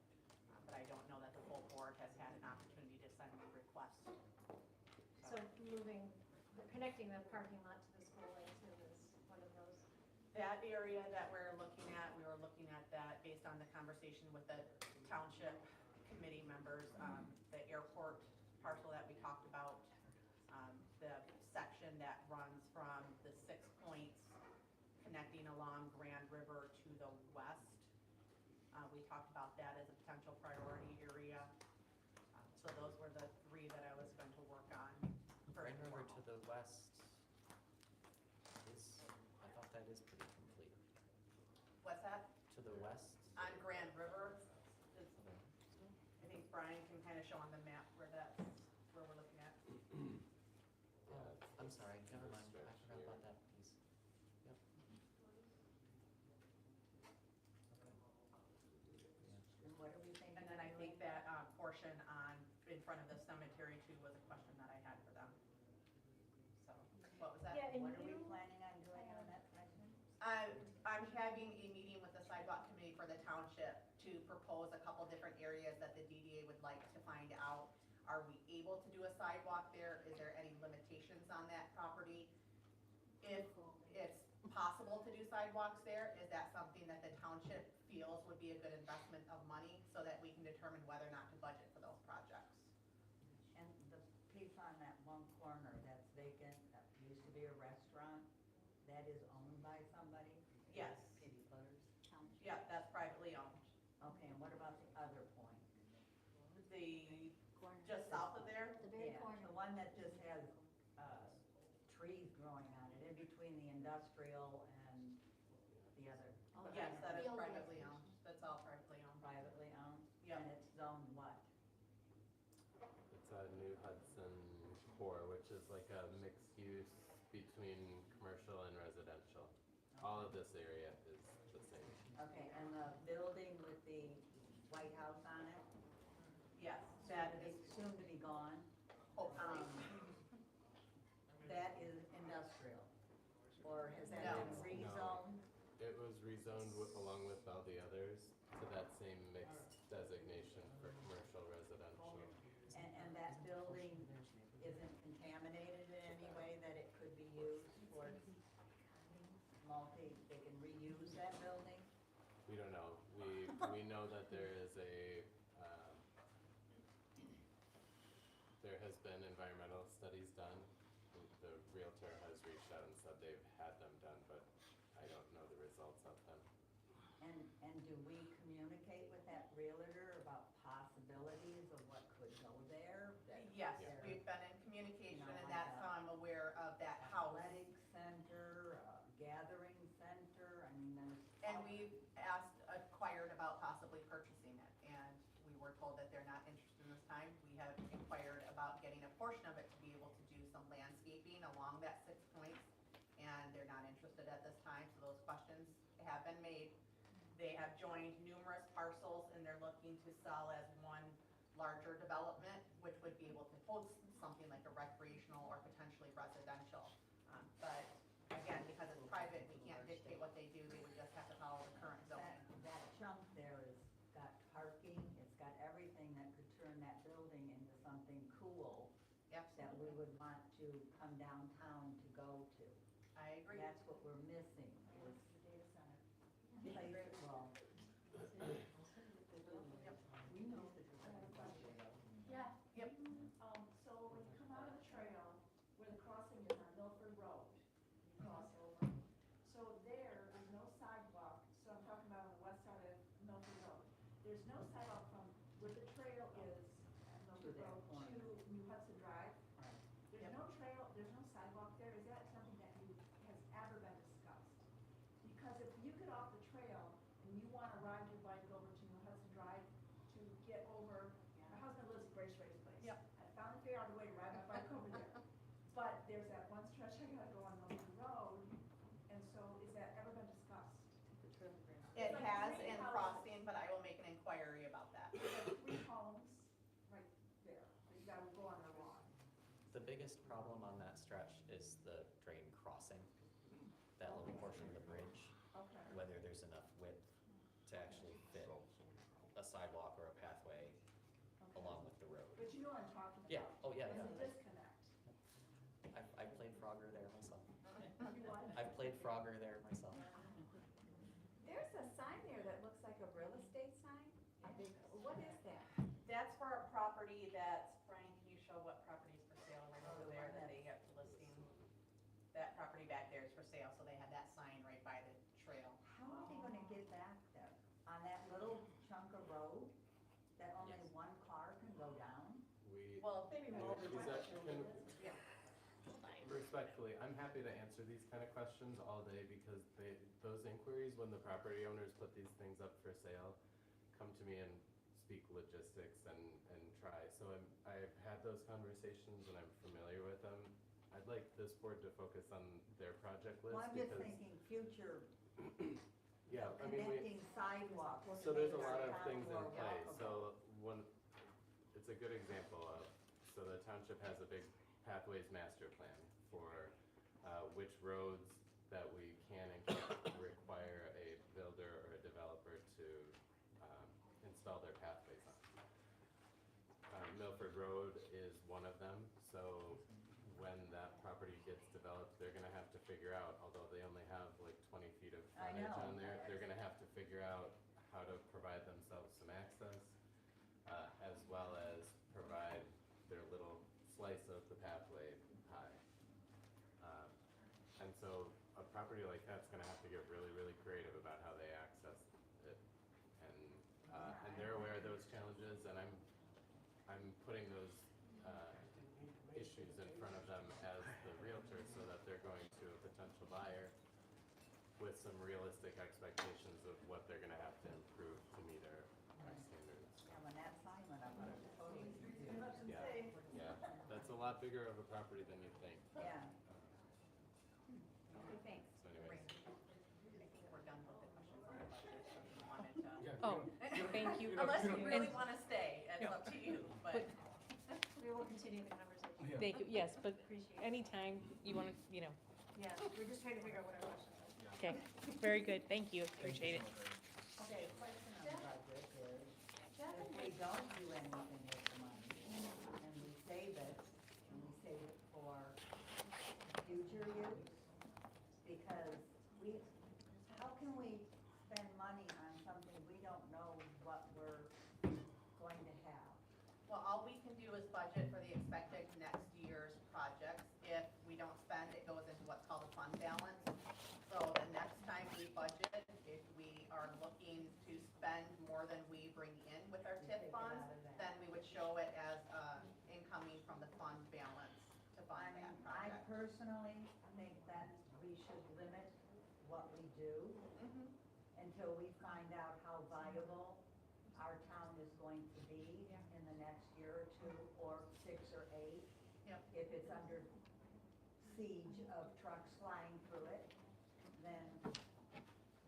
but I don't know that the full board has had an opportunity to send me requests. So connecting the parking lot to the school, I assume is one of those. That area that we were looking at that based on the conversation with the township committee members, the airport parcel that we talked about, the section that runs from the 6 points connecting along Grand River to the west. We talked about that as a potential priority area. So those were the 3 that I was going to work on. Grand River to the west I thought that is pretty complete. What's that? To the west? On Grand River, I think Brian can kind of show on the map where we're looking at. Oh, I'm sorry, never mind, I forgot about that piece. Yep. And what are we thinking? And then I think that portion in front of the cemetery too was a question that I had for them. So, what was that? Yeah, and What are we you- planning on doing on that section? I'm having a meeting with the sidewalk committee for the township to propose a couple different areas that the DDA would like to find out. Are we able to do a sidewalk there? Is there any limitations on that property? If it's possible to do sidewalks there, is that something that the township feels would be a good investment of money so that we can determine whether or not to budget for those projects? And the piece on that one corner that's vacant, that used to be a restaurant, that is owned by somebody? Yes. PD Butters. Yeah, that's privately owned. Okay, and what about the other point? Just south of there? The very Yeah, corner. the one that just has, trees growing on it, in between the industrial and the other. Oh, Yes, that is Field privately business. owned. That's all privately owned. Privately owned? Yep. And it's zoned what? It's a New Hudson core, which is like a mixed use between commercial and residential. All of this area is the same. Okay, and the building with the White House on it? Yes, that is, Soon to be gone. hopefully. That is industrial, or has that No. been No. rezoned? It was rezoned along with all the others to that same mixed designation for commercial residential. And that building isn't contaminated in any way that it could be used for they can reuse that building? We don't know. We know that there is there has been environmental studies done. The Realtor has reached out and said they've had them done, but I don't know the results of them. And do we communicate with that realtor about possibilities of what could go there? Yes, There- we've been in communication You know, and like that's how I'm aware of that house. Athletic center, gathering center, I mean, there's. And we've inquired about possibly purchasing it, and we were told that they're not interested in this time. We have inquired about getting a portion of it to be able to do some landscaping along that 6 points, and they're not interested at this time, so those questions have been made. They have joined numerous parcels, and they're looking to sell as one larger development, which would be able to host something like a recreational or potentially residential. But again, because it's private, we can't dictate what they do, they would just have to follow the to come downtown to go to. I agree. That's what we're missing, is The data center. places, well. We know that Yeah. Yep. So when you come out of the trail, where the crossing is on Milford Road, you cross over. So there is no sidewalk, so I'm talking about on the west side of Milford Road. There's no sidewalk from where the trail is at Milford that Road corner. to New Hudson Drive. Right. There's no trail, there's no sidewalk there. Is that something that has ever been discussed? Because if you get off the trail and you want to ride your bike over to New Hudson Drive to get over, my husband lives at Grace Ray's place. Yep. I finally figured out a way to ride my bike over there. But there's that one stretch I gotta go on Milford Road, and so is that ever been discussed? It It's like has three in houses. crossing, but I will make an inquiry about that. There's like 3 homes right there, that you gotta go on their lawn. The biggest problem on that stretch is the drain crossing, that little portion of the bridge, Okay. whether there's enough width to actually fit a sidewalk or a pathway along with the road. But you know what I'm talking about? Yeah, oh, yeah, There's a yeah. disconnect. I've played Frogger there myself. You what? I've played Frogger there myself. There's a sign there that looks like a real estate sign. What is that? That's for a property that's, Brian, can you show what property is for sale right over the there one that they have listing? That property back there is for sale, so they had that sign right by the trail. How are they gonna get back there? On that little chunk of road that only Yes. one car can go down? We, Well, if they remove it. is that, Yeah. respectfully, I'm happy to answer these kind of questions all day because those inquiries, when the property owners put these things up for sale, come to me and speak logistics and try. So I've had those conversations and I'm familiar with them. I'd like this board to focus on their project list Well, I'm just because, thinking future, yeah, I mean, connecting sidewalks. so to there's a make lot our of town things in more play. walkable. So one, it's a good example of, so the township has a big pathways master plan for which roads that we can and can't require a builder or a developer to install their pathways on. Milford Road is one of them, so when that property gets developed, they're gonna have to figure out, although they only have like 20 feet of I frontage know. on there, they're gonna have to figure out how to provide themselves some access, as well as provide their little slice of the pathway pie. And so a property like that's gonna have to get really, really creative about how they access it. And they're aware of those challenges, and I'm putting those issues in front of them as the realtor so that they're going to a potential buyer with some realistic expectations of what they're gonna have to improve to meet our standards. And when that sign went up, I was totally confused. Yeah, that's a lot bigger of a property than you think. Yeah. Okay, thanks. So anyways. I think we're done with the questions on the budget, so if you wanted to. Oh, thank you. Unless you really And- wanna stay, it's up to you, but. We will continue the conversation. Thank you, yes, but Appreciate it. anytime you want to, Yeah, we're just trying to figure out what our questions are. okay, very good, thank you, appreciate it. Okay, question on the budget is, if we don't do anything with the money, and we save it, and we save it for future use, because how can we spend money on something we don't know what we're going to have? Well, all we can do is budget for the expected next year's projects. If we don't spend, it goes into what's called a fund balance. So the next time we budget, if we are looking to spend more than we bring in with our We TIF take it funds, out of that. then we would show it as incoming from the fund balance to I fund mean, that I project. personally think that we should limit what we do Mhm. until we find out how viable our town is going to be in the next year or 2, or 6 or 8. Yep. If it's under siege of trucks flying through it, then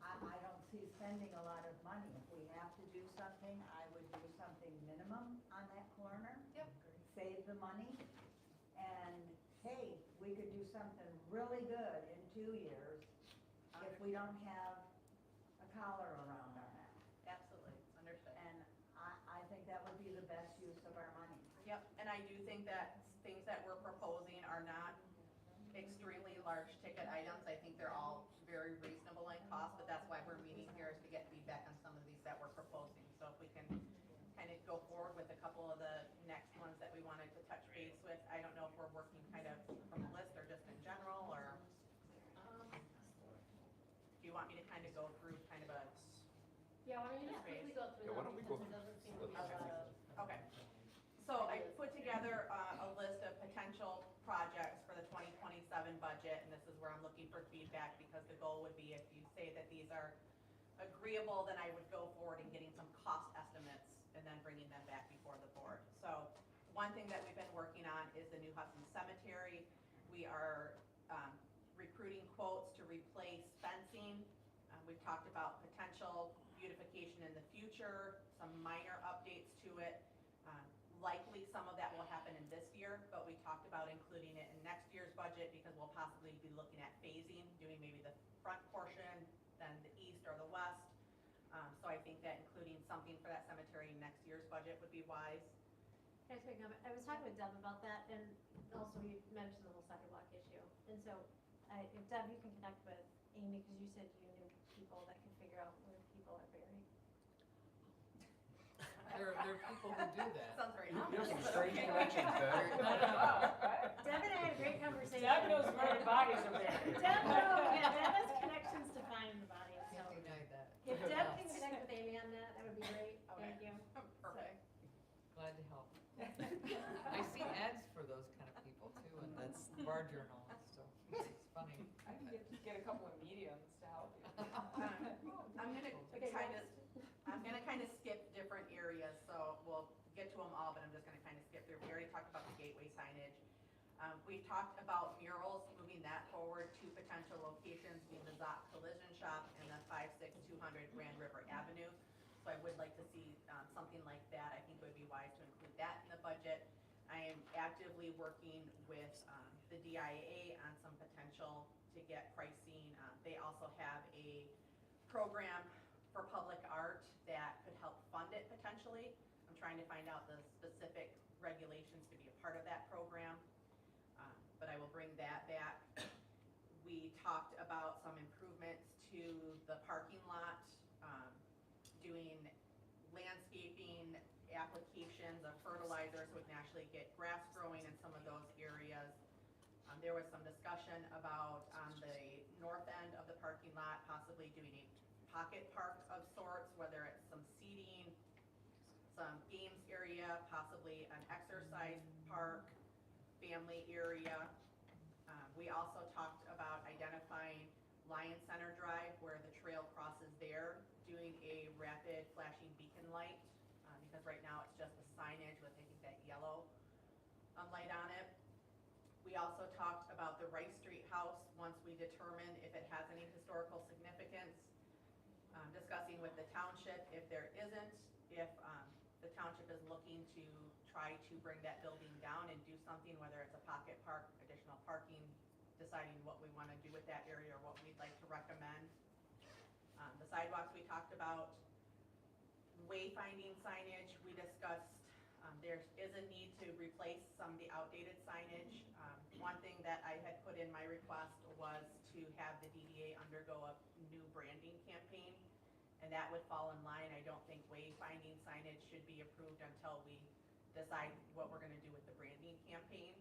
I don't see spending a lot of money. If we have to do something, I would do something minimum on that corner. Yep. Save the money, and hey, we could do something really good in 2 years if we don't have a collar around our neck. Absolutely, understood. And I think that would be the best use of our money. Yep, and I do think that things that we're proposing are not extremely large ticket items. I think they're all very reasonable in cost, but that's why we're meeting here, is to get feedback on some of these that we're proposing. So if we can kind of go forward with a couple of the next ones that we wanted to touch base with. I don't know if we're working kind of from a list or just in general, or do you want me to kind of go through kind of a, Yeah, why don't you just quickly go through Yeah, why them, don't we go because there doesn't seem to be a through lot of. okay. So I put together a list of potential projects for the 2027 budget, and this is where I'm looking for feedback, because the goal would be, if you say that these are agreeable, then I would go forward and getting some cost estimates and then bringing them back before the board. So one thing that we've been working on is the New Hudson Cemetery. We are recruiting quotes to replace fencing. We've talked about potential beautification in the future, some minor updates to it. Likely some of that will happen in this year, but we talked about including it in next year's budget, because we'll possibly be looking at phasing, doing maybe the front portion, then the east or the west. So I think that including something for that cemetery in next year's budget would be wise. Can I just make a comment? I was talking with Deb about that, and also you mentioned the whole sidewalk issue. And so, if Deb, you can connect with Amy, because you said you knew people that could figure out where people are buried. There are people who do that. Sounds very You have some obvious, but strange okay. connections, Deb. Deb and I had a great conversation. Deb knows where the bodies are buried. Deb knows, yeah, Deb has connections to find the bodies, so. Can't deny that. If Deb can connect with Amy on that, that would be great. Okay. Thank you. Perfect. Glad to help. I see ads for those kind of people too, and that's Bar Journal, so it's funny. I can get a couple of mediums to help you. I'm gonna Okay, kind of skip different areas, so we'll get to them all, but I'm just gonna kind of skip through. We already talked about the gateway signage. We've talked about murals, moving that forward to potential locations, being the Zott Collision Shop and the 56200 Grand River Avenue. So I would like to see something like that. I think it would be wise to include that in the budget. I am actively working with the DIA on some potential to get pricing. They also have a program for public art that could help fund it potentially. I'm trying to find out the specific regulations to be a part of that program, but I will bring that back. We talked about some improvements to the parking lot, doing landscaping, applications of fertilizer so we can actually get grass growing in some of those areas. There was some discussion about on the north end of the parking lot, possibly doing a pocket park of sorts, whether it's some seating, some games area, possibly an exercise park, family area. We also talked about identifying Lyon Center Drive, where the trail crosses there, doing a rapid flashing beacon light, because right now it's just the signage with, I think, that yellow light on it. We also talked about the Rice Street house, once we determine if it has any historical significance. Discussing with the township if there isn't, if the township is looking to try to bring that building down and do something, whether it's a pocket park, additional parking, deciding what we want to do with that area or what we'd like to recommend. The sidewalks we talked about. Wayfinding signage we discussed. There is a need to replace some of the outdated signage. One thing that I had put in my request was to have the DDA undergo a new branding campaign, and that would fall in line. I don't think wayfinding signage should be approved until we decide what we're gonna do with the branding campaign.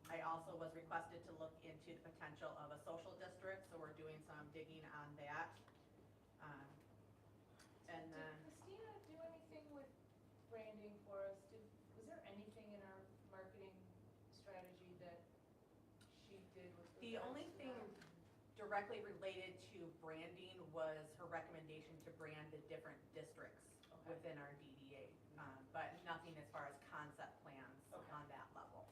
I also was requested to look into the potential of a social district, so we're doing some digging on that. And then, Did Christina do anything with branding for us? Was there anything in our marketing strategy that she did with regards to that? the only thing directly related to branding was her recommendation to brand the different districts within our DDA, but nothing as far as concept plans on that level.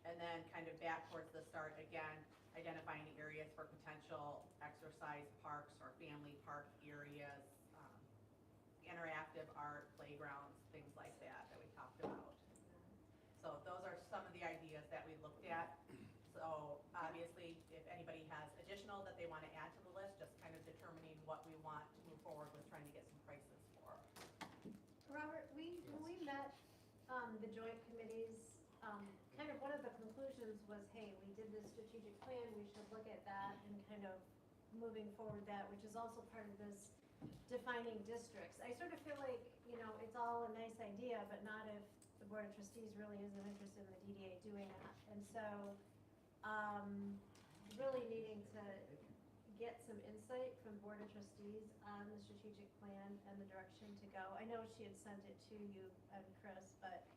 And then kind of back towards the start again, identifying areas for potential exercise parks or family park areas, interactive art, playgrounds, things like that we talked about. So those are some of the ideas that we looked at. So obviously, if anybody has additional that they want to add to the list, just kind of determining what we want to move forward with trying to get some prices for. Robert, when we met, the joint suggestions was, hey, we did this strategic plan, we should look at that and kind of moving forward that, which is also part of this defining districts. I sort of feel like, you know, it's all a nice idea, but not if the Board of Trustees really isn't interested in the DDA doing that. And so, really needing to get some insight from Board of Trustees on the strategic plan and the direction to go. I know she had sent it to you and Chris, but,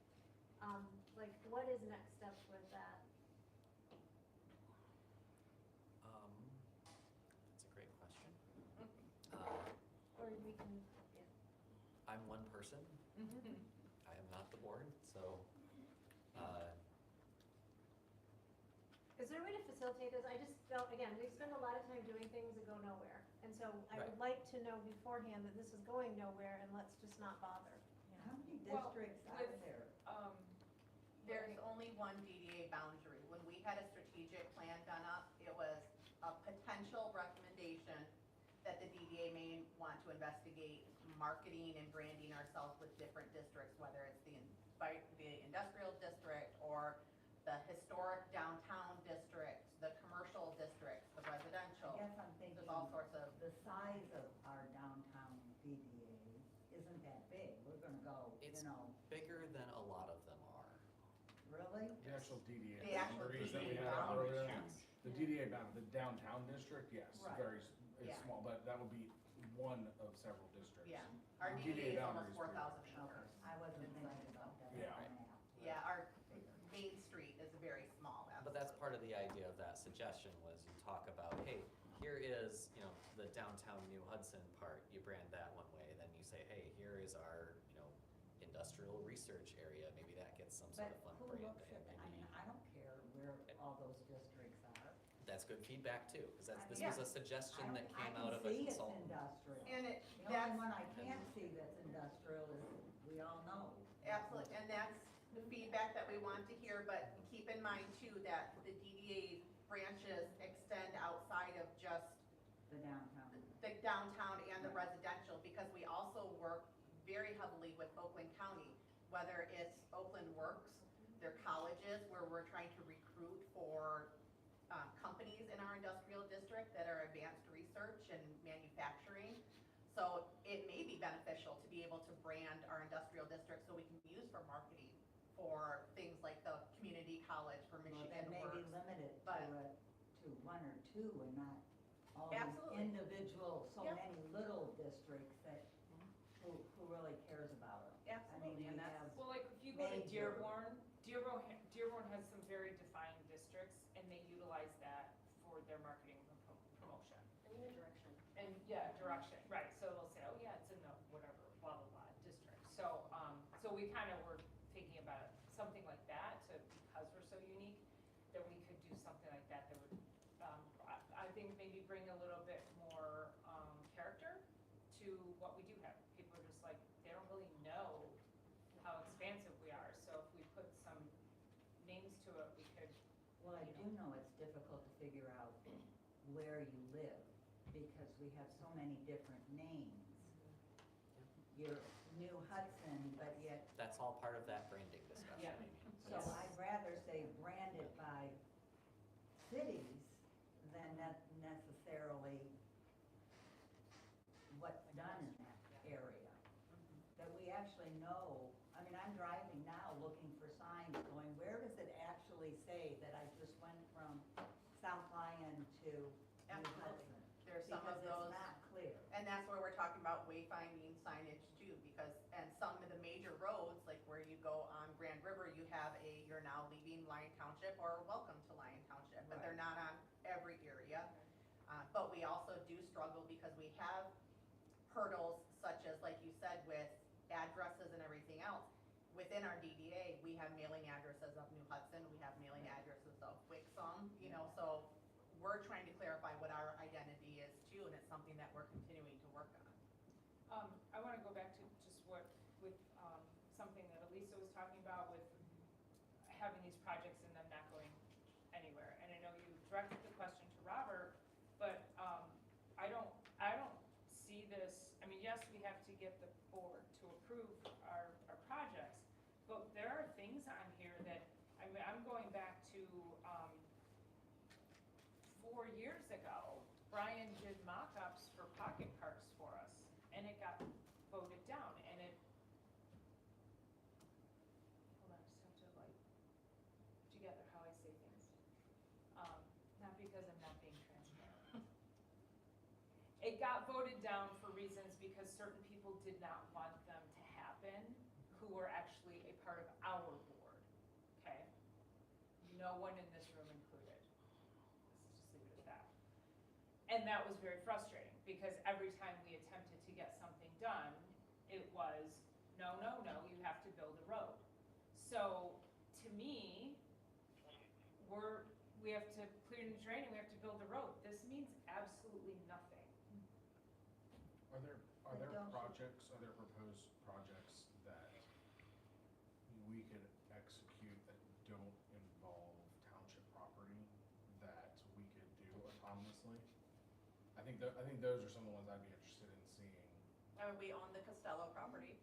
like, what is next steps with that? That's a great question. Or we can, yeah. I'm one person. I am not the board, so, Is there a way to facilitate this? I just felt, again, we spend a lot of time doing things that go nowhere. And so I would like to know beforehand that this is going nowhere and let's just not bother. How many Well, districts are with- there? There's only one DDA boundary. When we had a strategic plan done up, it was a potential recommendation that the DDA may want to investigate marketing and branding ourselves with different districts, whether it's the industrial district or the historic downtown district, the commercial district, the residential. I guess I'm thinking, There's all sorts of, the size of our downtown DDA isn't that big. We're gonna go, It's you know, bigger than a lot of them are. really? The actual DDA The actual boundaries that we DDA had boundaries, earlier. yes. The DDA boundary, the downtown district, yes, Right. very, it's Yeah. small, but that would be one of several districts. yeah. Our DDA DDA is boundaries almost were- 4,000 Okay, acres. I wasn't thinking about that. Yeah. on that. Yeah, our Main Street is very small. But that's part of the idea of that suggestion was you talk about, hey, here is, you know, the downtown New Hudson part, you brand that one way, then you say, hey, here is our, you know, industrial research area, maybe that gets some sort But of fun who branding. looks at that? I mean, I don't care where all those districts are. That's good feedback too, because that's, this Yeah. was a suggestion that I came out of a can see it's consultant. industrial. And it, The that's, only one I can't see that's industrial is, we all know. absolutely, and that's the feedback that we want to hear, but keep in mind too that the DDA branches extend outside of just The downtown. the downtown and the residential, because we also work very heavily with Oakland County, whether it's Oakland Works, their colleges, where we're trying to recruit for companies in our industrial district that are advanced research and manufacturing. So it may be beneficial to be able to brand our industrial district so we can use for marketing for things like the community college for Well, Michigan then maybe Works. limit it but- to one or two and not all these Absolutely. individual, so Yep. many little districts that, who really cares about them? Absolutely, and that's, Well, like, if you go to Major. Dearborn has some very defined districts, and they utilize that for their marketing and promotion. And even direction. And, yeah, direction, right, so they'll say, oh, yeah, it's in the whatever, blah, blah, blah, district. So, so we kind of were thinking about something like that, to, because we're so unique, that we could do something like that that would, I think maybe bring a little bit more, character to what we do have. People are just like, they don't really know how expansive we are, so if we put some names to it, we could, Well, I do know it's difficult to figure out where you live, because we have so many different names. You're New Hudson, but yet, That's all part of that branding discussion, Yeah. Amy. so It's- I'd rather say branded by cities than necessarily what's done in that area. That we actually know, I mean, I'm driving now looking for signs going, where does it actually say that I just went from South Lyon to New Absolutely. Hudson? there's some of Because those. it's not clear. And that's where we're talking about wayfinding signage too, because, and some of the major roads, like where you go on Grand River, you have you're now leaving Lyon Township or welcome to Lyon Township, but they're not on every area. But we also do struggle because we have hurdles such as, like you said, with addresses and everything else. Within our DDA, we have mailing addresses of New Hudson, we have mailing addresses of Wixom, you know, so we're trying to clarify what our identity is too, and it's something that we're continuing to work on. I wanna go back to just what, with, something that Elisa was talking about with having these projects and them not going anywhere. And I know you directed the question to Robert, but, I don't see this, I mean, yes, we have to get the board to approve our projects, but there are things on here that, I mean, I'm going back to, years ago, Brian did mock-ups for pocket parks for us, and it got voted down, and it, hold on, I just have to like, together how I say things. Not because I'm not being transparent. It got voted down for reasons because certain people did not want them to happen, who were actually a part of our board, okay? No one in this room included. Let's just leave it at that. And that was very frustrating, because every time we attempted to get something done, it was, no, no, no, you have to build a road. So, to me, we have to clear the drain and we have to build a road. This means absolutely nothing. Are there don't- projects, are there proposed projects that we could execute that don't involve township property that we could do autonomously? I think those are some of the ones I'd be interested in seeing. I mean, we own the Costello property.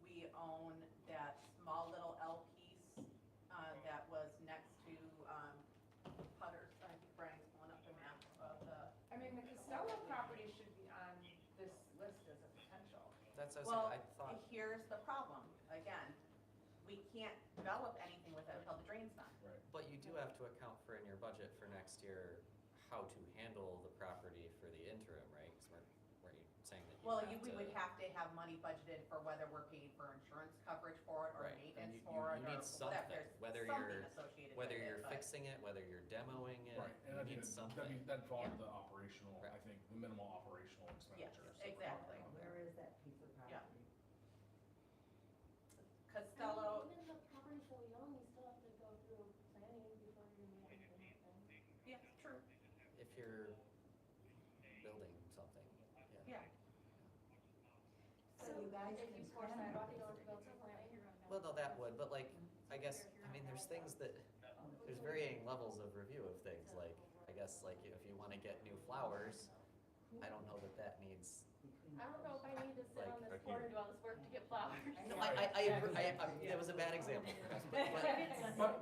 We own that small little L piece, that was next to, Putter's. I think Brian's pulling up the map of the. I mean, the Costello property should be on this list as a potential. That's what Well, I was saying, I thought, here's the problem, again, we can't develop anything with it until the drain's done. but you do have to account for in your budget for next year how to handle the property for the interim, right? Because weren't you saying that you Well, have we to- would have to have money budgeted for whether we're paying for insurance coverage for it or Right, and maintenance you for it need or something, whatever, there's whether something you're, associated with whether it, you're but- fixing it, whether you're demoing it, Right, and I you think need something. that'd fall Yeah. into the operational, I Right. think, the minimal operational Yes, expenditures. exactly. Where is that piece of Yeah. property? Costello, Even the properties that we own, we still have to go through planning before you make anything happen. yeah, true, If you're building something, yeah. yeah. So you guys If can you pour spend sidewalk, this. you don't have to go through planning. Well, no, that would, but like, I guess, I mean, there's things that, there's varying levels of review of things, like, I guess, like, if you wanna get new flowers, I don't know that that needs, I don't know if I need to sit on Like, this board and do all this work to get flowers. no, I agree, that was a bad example, perhaps,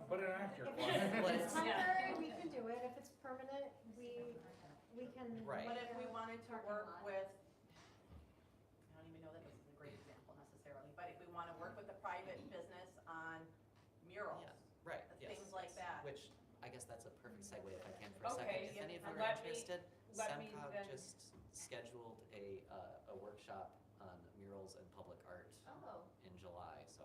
But an accurate one. but If it's it's, temporary, we can do it. If it's permanent, we can. Right. But if we wanted to Parking work lot. with, I don't even know that this is a great example necessarily, but if we wanna work with a private business on murals, yeah, right, yes. things like that. Which, I guess that's a perfect segue if I can for a Okay, second, if any of you are let me- interested, let me SEMCOG then- just scheduled a workshop on murals and public art Oh, in July, so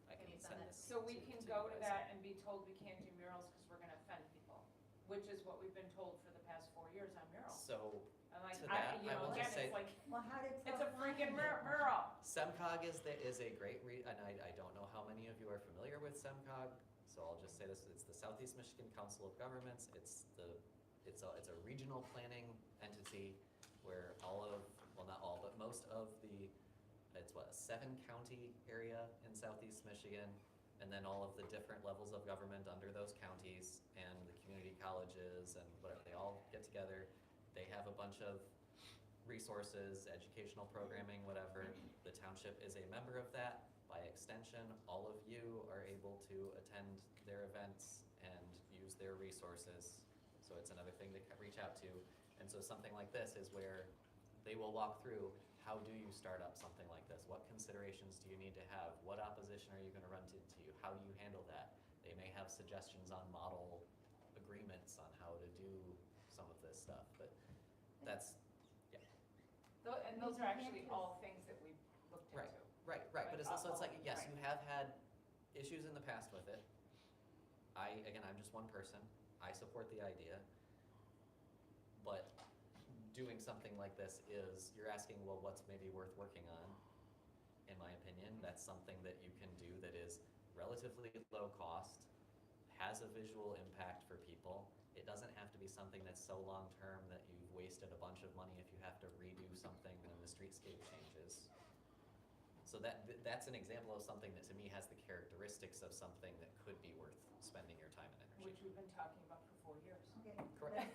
I Can can you send send it? this So we to can you go to guys. that and be told we can't do murals because we're gonna offend people, which is what we've been told for the past 4 years on murals. So, I'm like, to that, you I know, will again, just say- it's like, Well, how did? it's a South freaking Lyon do it? mural. SEMCOG is a great and I don't know how many of you are familiar with SEMCOG, so I'll just say this, it's the Southeast Michigan Council of Governments, it's a regional planning entity where all of, well, not all, but most of it's what, a 7-county area in Southeast Michigan, and then all of the different levels of government under those counties, and the community colleges and whatever, they all get together, they have a bunch of resources, educational programming, whatever. The township is a member of that. By extension, all of you are able to attend their events and use their resources. So it's another thing to reach out to. And so something like this is where they will walk through, how do you start up something like this? What considerations do you need to have? What opposition are you gonna run into? How do you handle that? They may have suggestions on model agreements on how to do some of this stuff, but that's, And those are actually all things that we've looked into. Right, but it's also, it's like, yes, you have had issues in the past with it. Again, I'm just one person, I support the idea. But doing something like this is, you're asking, well, what's maybe worth working on? In my opinion, that's something that you can do that is relatively low cost, has a visual impact for people. It doesn't have to be something that's so long-term that you've wasted a bunch of money if you have to redo something when the streetscape changes. So that's an example of something that to me has the characteristics of something that could be worth spending your time and energy. Which we've been talking about for 4 years. Okay. Correct.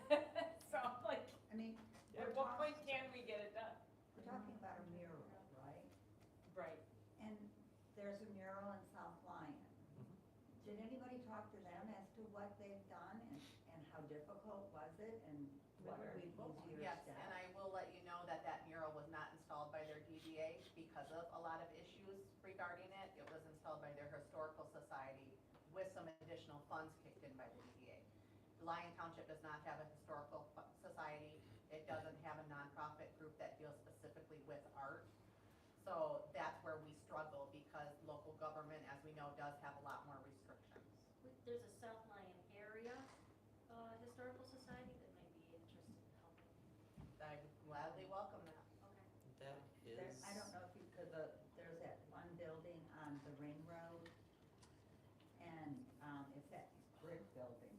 So like, I mean, at what point can we get it done? we're talking about a mural, right? Right. And there's a mural in South Lyon. Mhm. Did anybody talk to them as to what they've done and how difficult was it? it and literally easier Yes, steps. and I will let you know that that mural was not installed by their DDA because of a lot of issues regarding it. It was installed by their historical society with some additional funds kicked in by the DDA. Lyon Township does not have a historical society. It doesn't have a nonprofit group that deals specifically with art. So that's where we struggle because local government, as we know, does have a lot more restrictions. There's a South Lyon area, historical society that might be interested in helping. I would gladly welcome that. Okay. That There, is, I don't know if you could, there's that one building on the Ring Road, and, it's that brick building.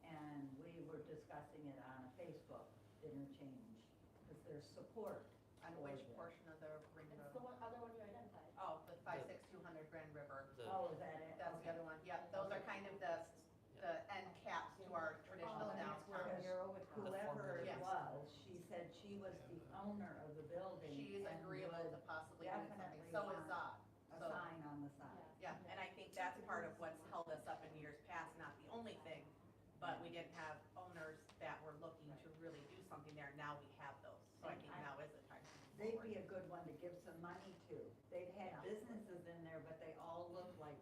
And we were discussing it on a Facebook interchange, because there's support. On for which that. portion of the ring It's road? the other one you identified. Oh, the 56200 Grand River. the, Oh, is that it? That's the other one. Yep, those are kind of the end caps to our traditional Oh, that's where downtown. Whoever it Yes. was, she said she was the owner of the building. She's and agreeable would to possibly doing something. definitely So is want Zod. A So, sign on the side. yeah, and I think that's part of what's held us up in years past, not the only thing, but we didn't have owners that were looking to really do something there. Now we have those. So I think now is the time to move They'd forward. be a good one to give some money to. They've had businesses in there, but they all look like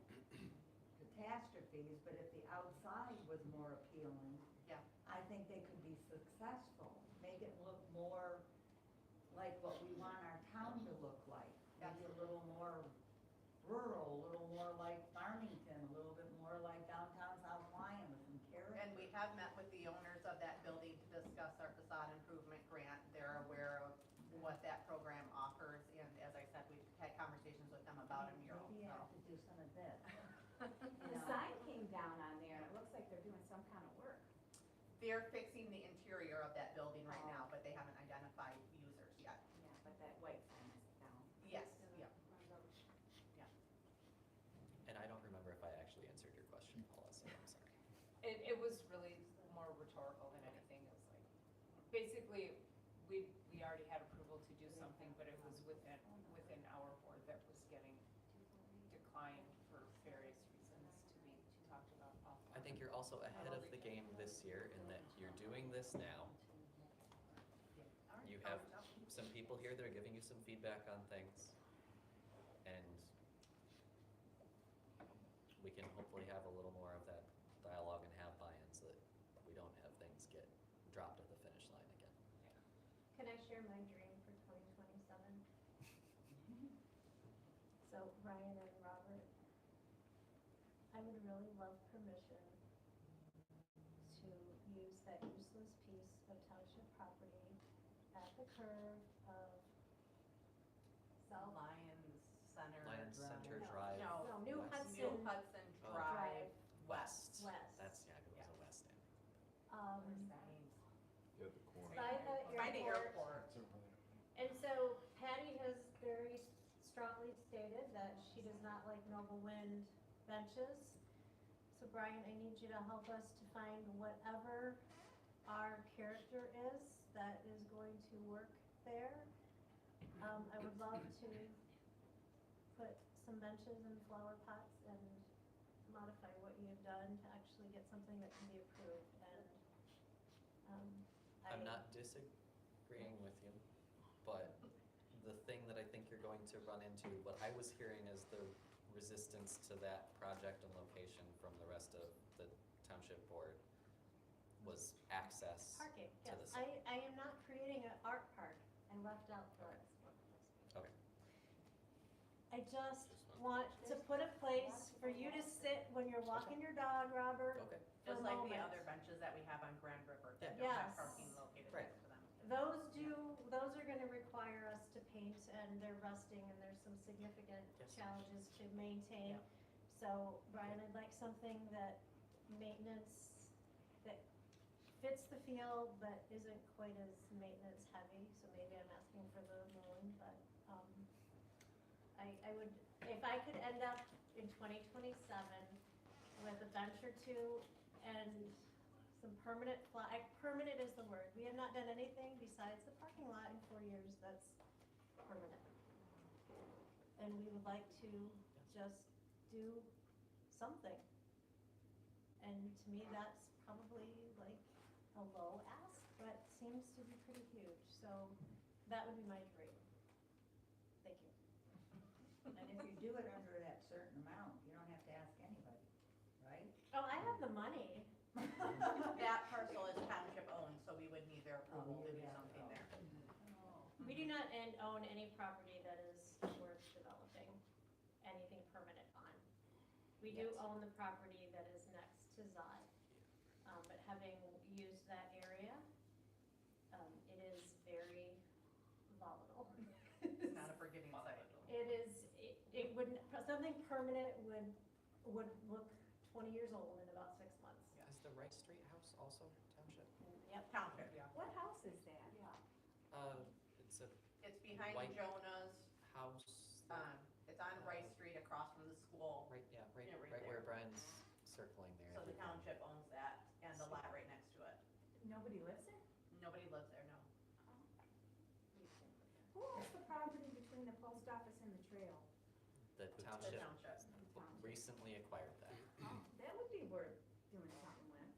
catastrophes, but if the outside was more appealing, Yeah. I think they could be successful. Make it look more like what we want our town to look like. Maybe a little more rural, a little more like Farmington, a little bit more like downtown South Lyon with some character. And we have met with the owners of that building to discuss our facade improvement grant. They're aware of what that program offers, and as I said, we've had conversations with them about a mural, Maybe you so. have to do some of this. The sign came down on there, and it looks like they're doing some kind of work. They're fixing the interior of that building right now, but they haven't identified users yet. Yeah, but that white sign is down. Yes, yeah. and I don't remember if I actually answered your question, Paula, so I'm sorry. It was really more rhetorical than anything. It was like, basically, we already had approval to do something, but it was within our board that was getting declined for various reasons to be talked about offline. I think you're also ahead of the game this year in that you're doing this now. You have some people here that are giving you some feedback on things. And we can hopefully have a little more of that dialogue and have buy-in so that we don't have things get dropped at the finish line again. Can I share my dream for 2027? So Ryan and Robert, I would really love permission to use that useless piece of township property at the curve of South. Lions Center. Lions Center No. Drive. No, New West. New Hudson, Hudson Oh. Drive West. West. That's, yeah, it was a west end. Yeah, the corner. by the By the airport. airport. And so Patty has very strongly stated that she does not like Noble Wind benches. So Brian, I need you to help us to find whatever our character is that is going to work there. I would love to put some benches and flower pots and modify what you have done to actually get something that can be approved, and, I'm not disagreeing with you, but the thing that I think you're going to run into, what I was hearing as the resistance to that project and location from the rest of the township board was access Parking, to yes. the site. I am not creating an art park. I left out the. Okay. I just want to put a place for you to sit when you're walking your dog, Robert. Okay. for Just like the moments. other benches that we have on Grand River that Yeah. don't have Yes. parking located Right. next to them. Those are gonna require us to paint, and they're rusting, and there's some significant Yes. challenges to maintain. Yeah. So Brian, I'd like something that maintenance, that fits the field, but isn't quite as maintenance heavy, so maybe I'm asking for the moon, but, I would, if I could end up in 2027 with a bench or two and some permanent permanent is the word. We have not done anything besides the parking lot in 4 years that's permanent. And we would like to just do something. And to me, that's probably like a a low ask, but seems to be pretty huge, so that would be my dream. Thank you. And if you do it under that certain amount, you don't have to ask anybody, right? Oh, I have the money. That parcel is township owned, so we would need their approval to do yeah, something there. We do not own any property that is worth developing anything permanent on. We do Yes. own the property that is next to Zod, but having used that area, it is very volatile. It's not a forgiving site. It is, it wouldn't, something permanent would look 20 years old in about 6 months. Is the Rice Street house also township? Yep. Township, yeah. What house is that? It's a It's behind White- Jonah's, house, it's on Rice Street across from the school. right, yeah, right, Yeah, right right where there. Brian's circling there. So the township owns that and the lot right next to it. Nobody lives there? Nobody lives there, no. Who owns the property between the post office and the trail? The The township township. recently acquired that. That would be worth doing something with.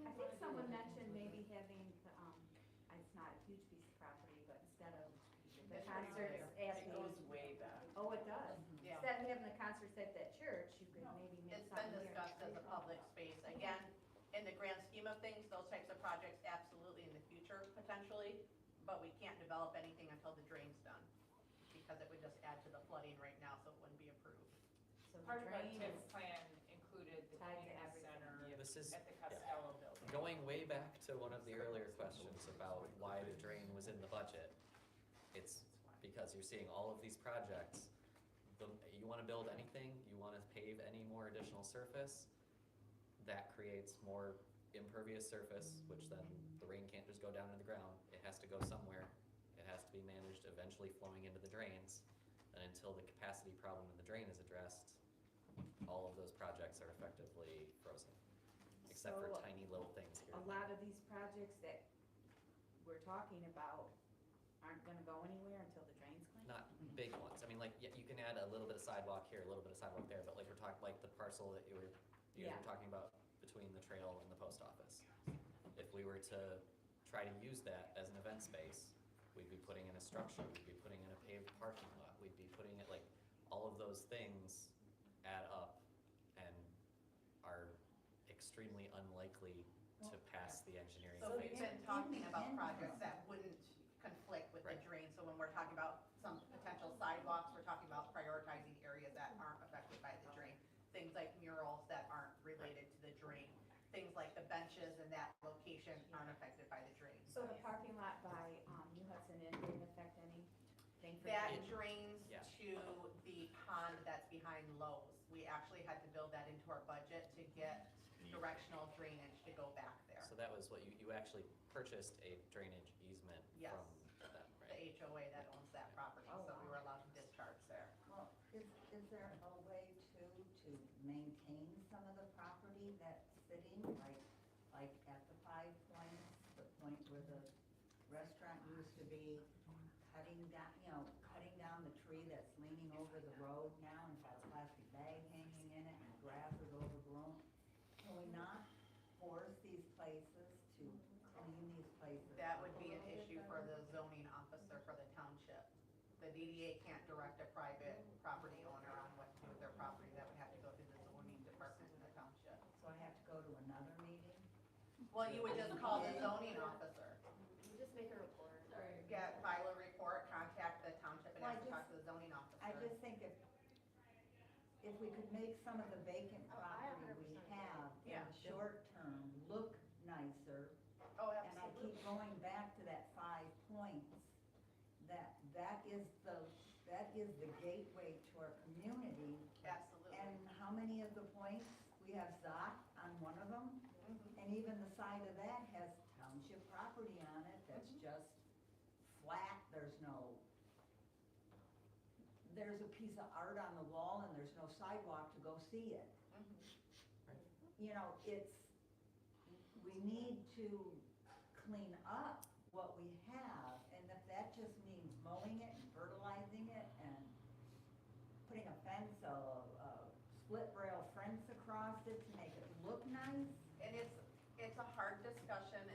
I think someone mentioned maybe having, it's not a huge piece of property, but instead of the concerts at It the, goes way back. oh, it does. Yeah. Instead of having the concerts at that church, you could maybe make It's been something here. discussed as a public space. Again, in the grand scheme of things, those types of projects absolutely in the future potentially, but we can't develop anything until the drain's done. Because it would just add to the flooding right now, so it wouldn't be approved. So the Part of our drain TIF is plan included the tied to community everything. center This is, at the Costello building. going way back to one of the earlier questions about why the drain was in the budget, it's because you're seeing all of these projects. You wanna build anything, you wanna pave any more additional surface, that creates more impervious surface, which then the rain can't just go down to the ground. It has to go somewhere. It has to be managed, eventually flowing into the drains. And until the capacity problem in the drain is addressed, all of those projects are effectively frozen, except for So, tiny little things here. A lot of these projects that we're talking about aren't gonna go anywhere until the drain's cleaned? Not big ones. I mean, like, yeah, you can add a little bit of sidewalk here, a little bit of sidewalk there, but like we're talking, like the parcel that you Yeah. were talking about between the trail and the post office. If we were to try to use that as an event space, we'd be putting in a structure, we'd be putting in a paved parking lot, we'd be putting it, like, all of those things add up and are extremely unlikely to pass the engineering So we've phase. been talking about projects that wouldn't conflict with the Right. drain. So when we're talking about some potential sidewalks, we're talking about prioritizing areas that aren't affected by the drain. Things like murals that aren't related to the drain. Things like the benches in that location aren't affected by the drain. So the parking lot by, New Hudson Inn didn't affect anything for That drainage? drains Yeah. to the pond that's behind Lowe's. We actually had to build that into our budget to get directional drainage to go back there. So that was what you actually purchased a drainage easement Yes. from them, The right? HOA that owns that property, Oh, so we wow. were allowed to discharge there. Well, is there a way too to maintain some of the property that's sitting, like at the 5 Points, the point where the restaurant used to be, cutting down the tree that's leaning over the road now and got a plastic bag hanging in it and the grass is overgrown? Can we not force these places to clean these places? That would up a be an little bit issue for better? the zoning officer for the township. The DDA can't direct a private property owner on what to do with their property. That would have to go through the zoning department in the township. So I have to go to another meeting? Well, you would just call the zoning officer. You just make a report. Get, file a report, contact the township and Well, have to talk to the zoning officer. I just think if we could make some of the vacant Oh, I property we 100% have in Yeah. the short term look nicer, Oh, and I absolutely. keep going back to that 5 Points, that is the gateway to our community. Absolutely. And how many of the points, we have Zot on one of them, Mhm. and even the side of that has township property on it that's just flat, there's a piece of art on the wall and there's no sidewalk to go see it. Mhm. You know, we need to clean up what we have, and if that just means mowing it and fertilizing it and putting a fence, a split rail fence across it to make it look nice. And it's a hard discussion,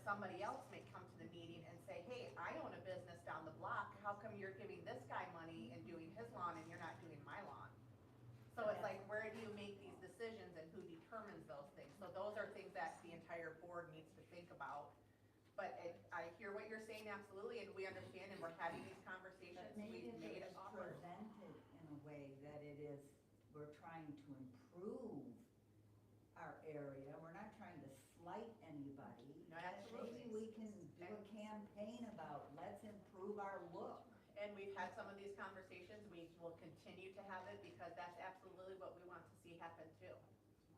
somebody else may come to the meeting and say, hey, I own a business down the block, how come you're giving this guy money and doing his lawn and you're not doing my lawn? So it's like, where do you make these decisions and who determines those things? So those are things that the entire board needs to think about. But I hear what you're saying absolutely, and we understand, and we're having these conversations, But maybe we've if made it was offers. presented in a way that it is, we're trying to improve our area, we're not trying to slight anybody. No, absolutely. Maybe we can do a campaign about, let's improve our look. And we've had some of these conversations, we will continue to have it, because that's absolutely what we want to see happen too.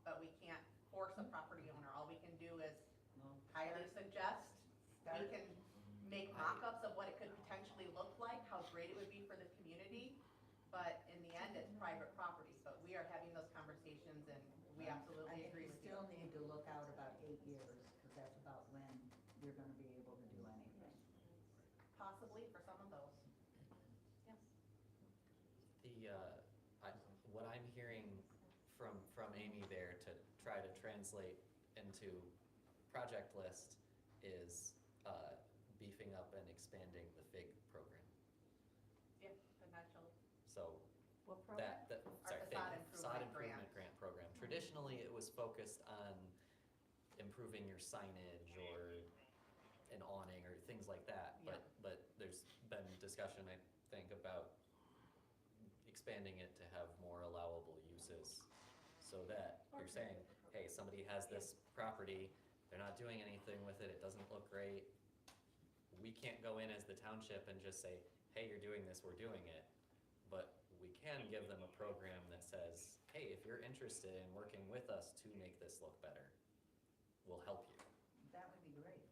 But we can't force a property owner, all we can do is Well, highly suggest, we start- can make mock-ups of what it could potentially look like, how great it would be for the community, but in the end, it's private property, but we are having those conversations, and we absolutely agree with you. I think we still need to look out about 8 years, because that's about when you're gonna be able to do anything. Possibly for some of those. What I'm hearing from Amy there to try to translate into project list is beefing up and expanding the FIG program. Yeah, potentially. So What program? that, Our sorry, facade FIG, facade improvement improvement grant program. Traditionally, it was focused on improving your signage or an awning or things like that. Yeah. But there's been discussion, I think, about expanding it to have more allowable uses, so that you're saying, hey, somebody has this property, they're not doing anything with it, it doesn't look great. We can't go in as the township and just say, hey, you're doing this, we're doing it. But we can give them a program that says, hey, if you're interested in working with us to make this look better, we'll help you. That would be great.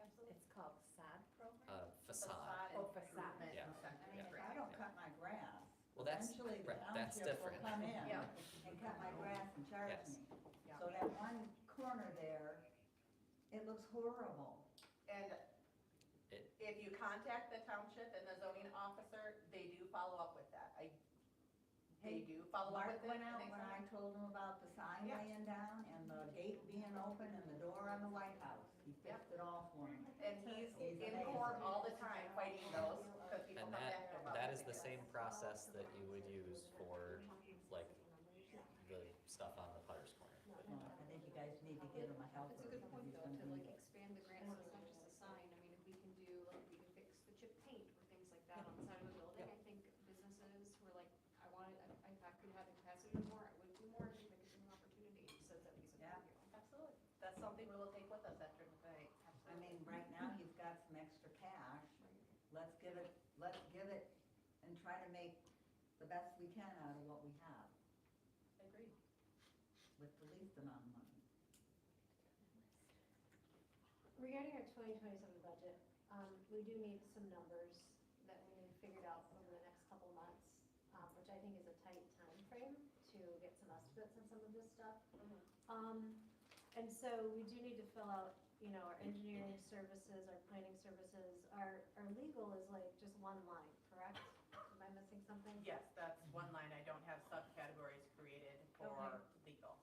Absolutely. It's called facade program? Facade. Oh, facade. Yeah. I mean, if I don't cut my grass, Well, that's, eventually the right, that's township will different. come in Yeah. and cut my grass and charge Yes. me. Yeah. So that one corner there, it looks horrible. And It- if you contact the township and the zoning officer, they do follow up with that. They do follow up Mark with it. went and out they when send I it. told him about the sign Yeah. laying down and the gate being open and the door on the White House. He fixed it all for me. And he's He's in amazing. court all the time fighting those, because people And come back to him about that it. is the same process that you would use for, like, the stuff on the Potter's Corner. Well, I think you guys need to give him a helper. It's a good because point he's though, gonna to need like it. expand the grant, so it's not just a sign, I mean, if we can do, like, we can fix the chip paint or things like that on the side of the building, I think businesses who are like, I want it, if I could have the capacity to do more, I would do more, I think that gives them an opportunity, so that we Yeah. support you. Absolutely. That's something we will take with us after tonight. I mean, right now, he's got some extra cash. Let's give it and try to make the best we can out of what we have Agreed. with the least amount of money. Regarding our 2027 budget, we do need some numbers that we need figured out over the next couple of months, which I think is a tight time frame to get some estimates on some of this stuff. And so we do need to fill out, you know, our engineering services, our planning services, our legal is like just one line, correct? Am I missing something? Yes, that's one line. I don't have subcategories created for legal.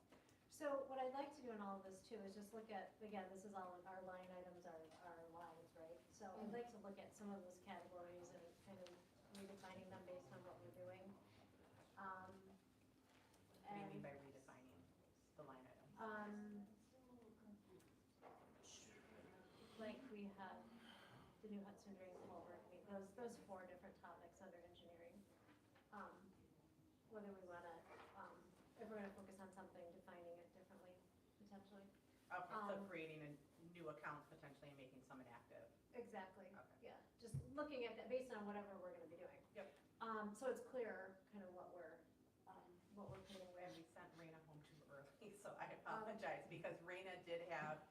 So what I'd like to do in all of this too is just look at, again, this is all our line items, our lines, right? So I'd like to look at some of those categories and kind of redefining them based on what we're doing. What do you mean by redefining the line item? Like we have the new Hudson Drain culvert, I mean, those 4 different topics under engineering. Whether we wanna, if we're gonna focus on something, defining it differently, potentially. Okay, so Um, creating a new account potentially and making some inactive. Exactly, Okay. yeah, just looking at that based on whatever we're gonna be doing. Yep. So it's clear kind of what we're putting And where. we sent Raina home too early, so I apologize, because Raina did have,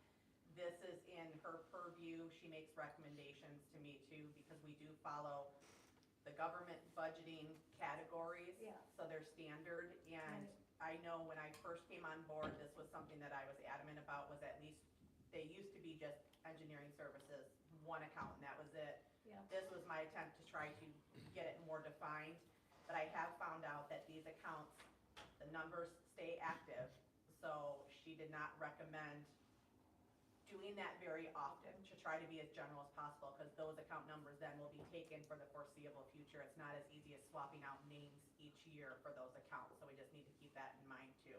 this is in her purview, she makes recommendations to me too, because we do follow the government budgeting categories. Yeah. So they're standard, and I know when I first came on board, this was something that I was adamant about, was at least, they used to be just engineering services, one account, and that was it. Yeah. This was my attempt to try to get it more defined, but I have found out that these accounts, the numbers stay active, so she did not recommend doing that very often to try to be as general as possible, because those account numbers then will be taken for the foreseeable future. It's not as easy as swapping out names each year for those accounts, so we just need to keep that in mind too.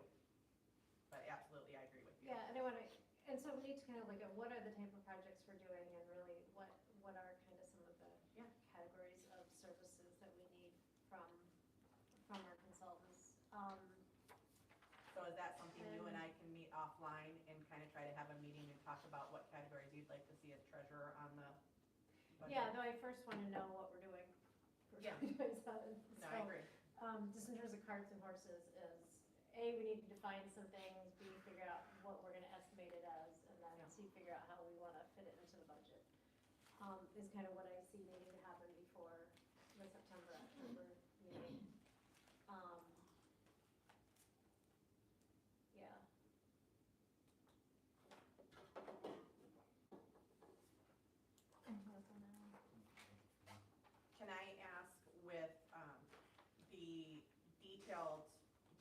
But absolutely, I agree with you. Yeah, and I wanna, and so we need to kind of look at what are the type of projects we're doing and really what are kind of some of the categories of services that we need from our consultants. So is that something you and I can meet offline and kind of try to have a meeting and talk about what categories you'd like to see as treasurer on the budget? Yeah, no, I first wanna know what we're doing. Yeah. No, I agree. Just in terms of carts and horses is, A, we need to define some things, B, figure out what we're gonna estimate it as, and then C, figure out how we wanna fit it into the budget. Is kind of what I see needing to happen before the September, October meeting. Yeah. Can I ask with the detailed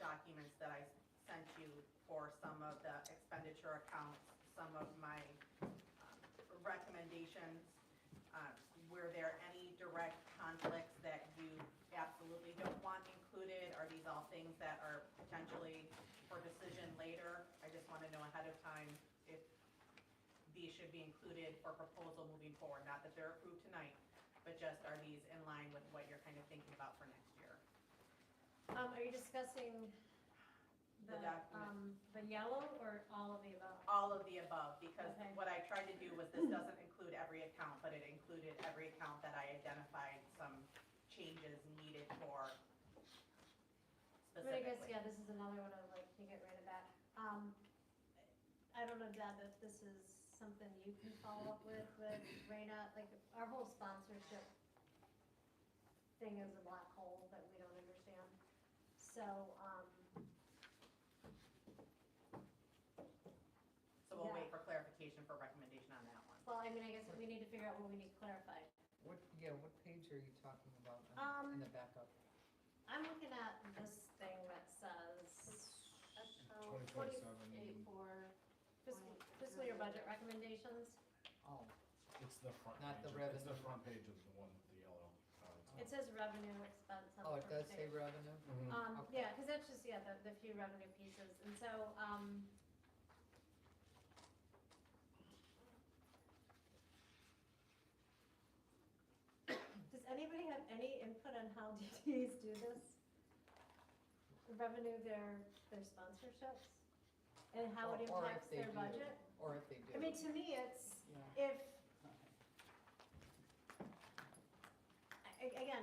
documents that I sent you for some of the expenditure accounts, some of my recommendations, were there any direct conflicts that you absolutely don't want included? Are these all things that are potentially for decision later? I just want to know ahead of time if these should be included for proposal moving forward, not that they're approved tonight, but just are these in line with what you're kind of thinking about for next year? Are you discussing The document. the yellow or all of the above? All of the above, because Okay. what I tried to do was this doesn't include every account, but it included every account that I identified some changes needed for But I guess, specifically. yeah, this is another one of like, you get rid of that. I don't know, Deb, if this is something you can follow up with Raina, like, our whole sponsorship thing is a black hole that we don't understand. So, So we'll yeah. wait for clarification for recommendation on that one. well, I mean, I guess we need to figure out what we need clarified. What page are you talking about in the backup? I'm looking at this thing that says Account 2027. 28 for fiscal year budget recommendations. Oh, It's the front page. Not the It's the revenue. front page of the one with the yellow. It says revenue expense on oh, the it does first say page. revenue? Okay. Yeah, cause that's just, the few revenue pieces, and so, does anybody have any input on how DDAs do this? The revenue, their sponsorships, and how it Or if impacts they their do. budget? Or if they do. I mean, to me, it's, Yeah. again,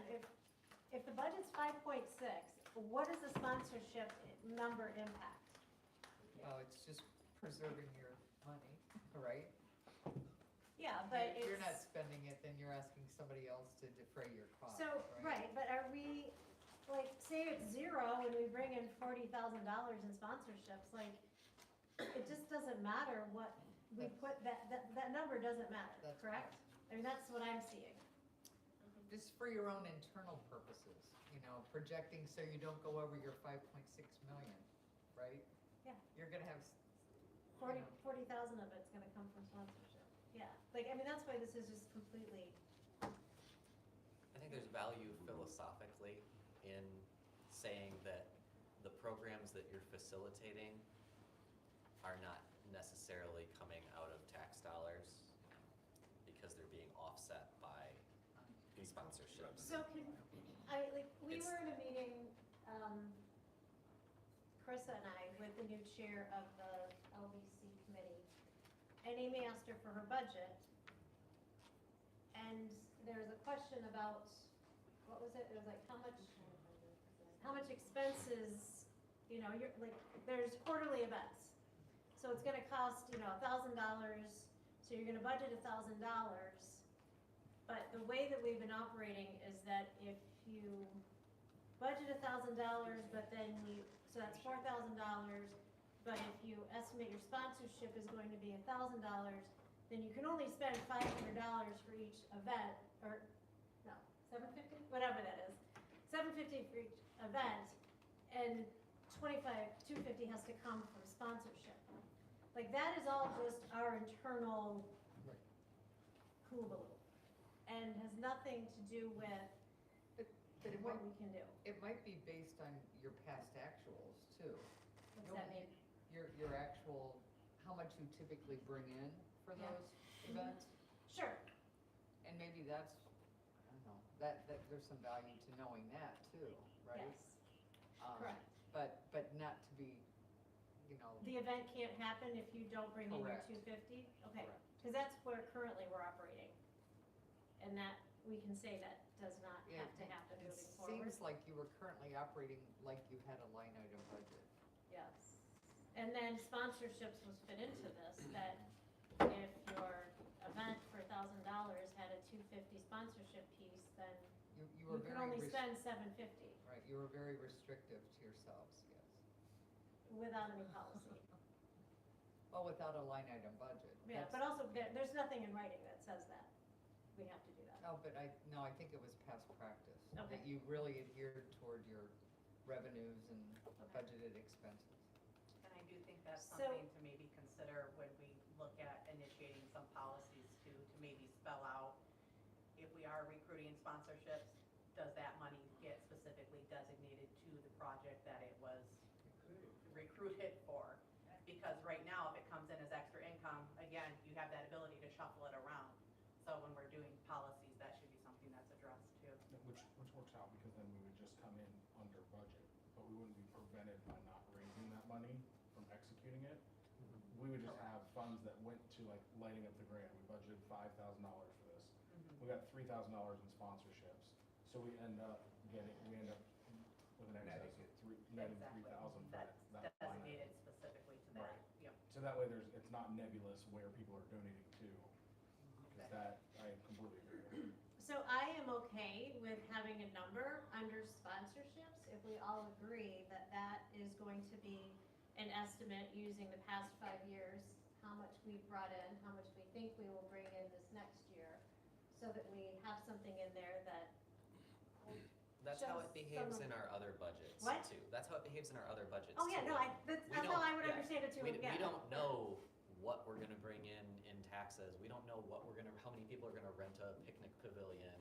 if the budget's 5.6, what does the sponsorship number impact? Well, it's just preserving your money, right? Yeah, but If you're not it's, spending it, then you're asking somebody else to defray your costs, so, right, but are we, like, say it's zero and we bring in $40,000 in sponsorships, like, it just doesn't matter what we put, that number doesn't matter, That's correct? I mean, that's what I'm seeing. Just for your own internal purposes, projecting so you don't go over your 5.6 million, right? Yeah. You're gonna have, 40,000 of it's gonna come from sponsorship, yeah, like, I mean, that's why this is just completely, I think there's value philosophically in saying that the programs that you're facilitating are not necessarily coming out of tax dollars because they're being offset by sponsorships. so we were in a meeting, Carissa and I, with the new chair of the LBC committee, and Amy asked her for her budget, and there was a question about, what was it, it was like, how much expenses, you're, like, there's quarterly events, so it's gonna cost, $1,000, so you're gonna budget $1,000, but the way that we've been operating is that if you budget $1,000, but then so that's $4,000, but if you estimate your sponsorship is going to be $1,000, then you can only spend $500 for each event, or, no, $750, whatever that is, $750 for each event, and $250 has to come from sponsorship. Like, that is all just our internal Right. hullabaloo, and has nothing to do with But it what might, we can do. it might be based on your past actuals too. What's that mean? Your actual, how much you typically bring in for Yeah. those events. Sure, And maybe that's, I don't know, that there's some value to knowing that too, right? yes, Um, correct. But not to be, you know, The event can't happen if you don't bring in your Correct. 250? Okay, Correct. because that's where currently we're operating. And that, we can say that does not Yeah, have to happen it moving forward. seems like you were currently operating like you had a line item budget. Yes. And then sponsorships was fit into this, that if your event for $1,000 had a 250 sponsorship piece, then You you were could very, only spend 750 right, you were very restrictive to yourselves, yes. without any policy. Well, without a line item budget. Yeah, That's- but also, there's nothing in writing that says that we have to do that. No, but I think it was past practice. Okay. That you really adhered toward your revenues and budgeted expenses. And I do think that's So- something to maybe consider when we look at initiating some policies too, to maybe spell out, if we are recruiting sponsorships, does that money get specifically designated to the project that it was recruited for? Because right now, if it comes in as extra income, again, you have that ability to shuffle it around. So when we're doing policies, that should be something that's addressed too. Which works out, because then we would just come in under budget, but we wouldn't be prevented by not raising that money from executing it. We would just have funds that went to like lighting up the grant, we budgeted $5,000 for this. We got $3,000 in sponsorships, so we end up with an excess of netting Exactly. 3,000 for That's that line item. designated specifically to that, Right. yep. So that way it's not nebulous where people are donating to, because that, I completely agree with. So I am okay with having a number under sponsorships if we all agree that that is going to be an estimate using the past 5 years, how much we've brought in, how much we think we will bring in this next year, so that we have something in there that, That's how Just it behaves some in our other budgets What? too. That's how it behaves in our other budgets oh yeah, too. no, that's We how I would don't- yeah. understand it too, We yeah. don't know what we're gonna bring in taxes. We don't know how many people are gonna rent a picnic pavilion.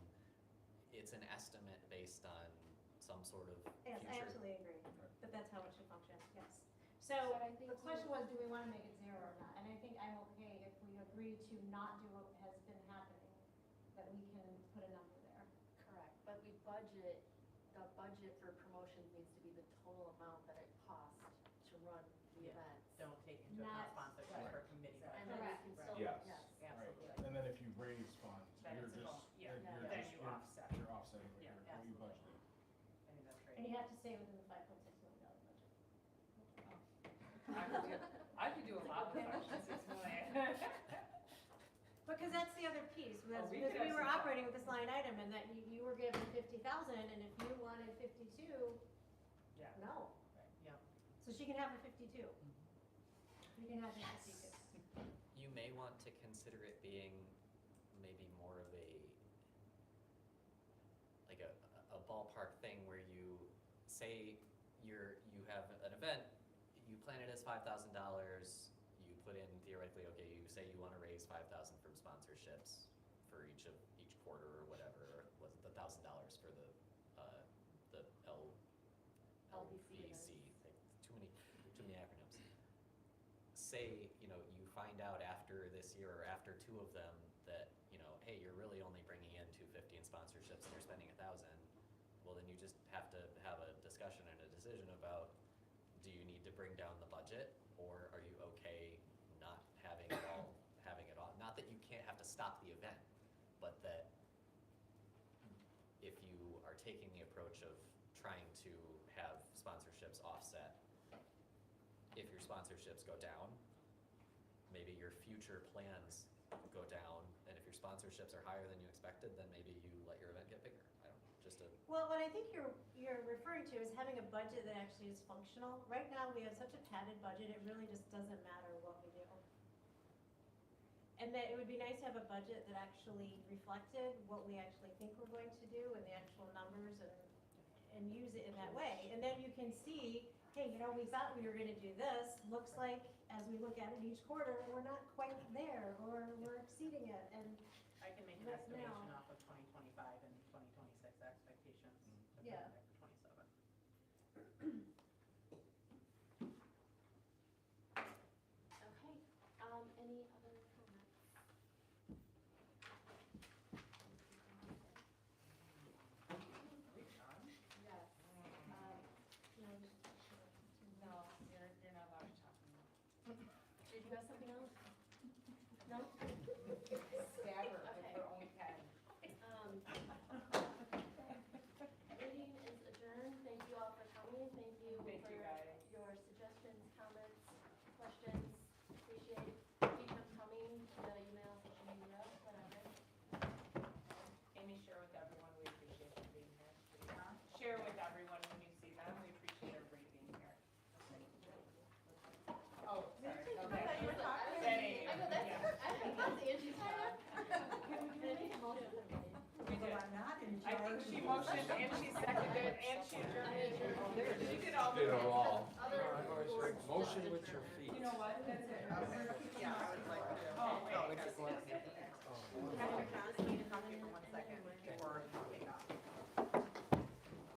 It's an estimate based on some sort of Yes, I future. absolutely agree, that that's how it should function, yes. So, But I think the question was, do we wanna make it 0 or not? And I think I'm okay if we agree to not do what has been happening, that we can put a number there. Correct, but the budget for promotions needs to be the total amount that it costs to run the Yeah. events. Don't take into Not- account sponsorship Right. or committee. And budget. then we Correct. can still, Yes. yes, Right, Absolutely. and then if you raise funds, Then you're it's a just, bonus. Yeah. you're Yeah. Then just, you you're offset. you're offsetting what Yeah, you absolutely. budgeted. I think that's And great. you have to stay within the $5.6 million budget. I could do a lot with $5.6 million. Because that's the other piece, was Oh, we because could we were actually- operating with this line item, and that you were given 50,000, and if you wanted 52, Yeah. no. Yep. So she can have her 52. You can have her 52. You may want to consider it being maybe more of like a ballpark thing where you say you have an event, you plan it as $5,000, you put in theoretically, okay, you say you wanna raise 5,000 from sponsorships for each quarter or whatever, or was it the $1,000 for the LBC LBC, like, too many acronyms. Say, you find out after this year or after 2 of them that, hey, you're really only bringing in 250 in sponsorships and you're spending 1,000. Well, then you just have to have a discussion and a decision about, do you need to bring down the budget, or are you okay not having it all? Not that you can't have to stop the event, but that if you are taking the approach of trying to have sponsorships offset, if your sponsorships go down, maybe your future plans go down, and if your sponsorships are higher than you expected, then maybe you let your event get bigger. I don't know, just a, Well, what I think you're referring to is having a budget that actually is functional. Right now, we have such a padded budget, it really just doesn't matter what we do. And that it would be nice to have a budget that actually reflected what we actually think we're going to do and the actual numbers and use it in that way. And then you can see hey, you know, we thought we were gonna do this, looks like, as we look at it each quarter, we're not quite there, or we're exceeding it, and I can make an Right estimation now. off of 2025 and 2026 expectations. to put Yeah. in there for 27. Okay, any other comments? Yes, No, you're not allowed to talk anymore. did you have something else? No? Stab her with Okay. her own pen. Meeting is adjourned, thank you all for coming, thank you Thank for you, guys. your suggestions, comments, questions, appreciate, keep them coming, the emails, social media, whatever. Amy, share with everyone, we appreciate you being here. Share with everyone when you see them, we appreciate everybody being here. Oh, sorry, okay. I thought you were talking. That ain't you, I know, that's, yeah. I think that's Angie's job. We did. But I'm not in I think charge. she motioned and she seconded and she adjourned. She did all the. Did it all. Other. Motion with your feet. You know what, that's it. Yeah.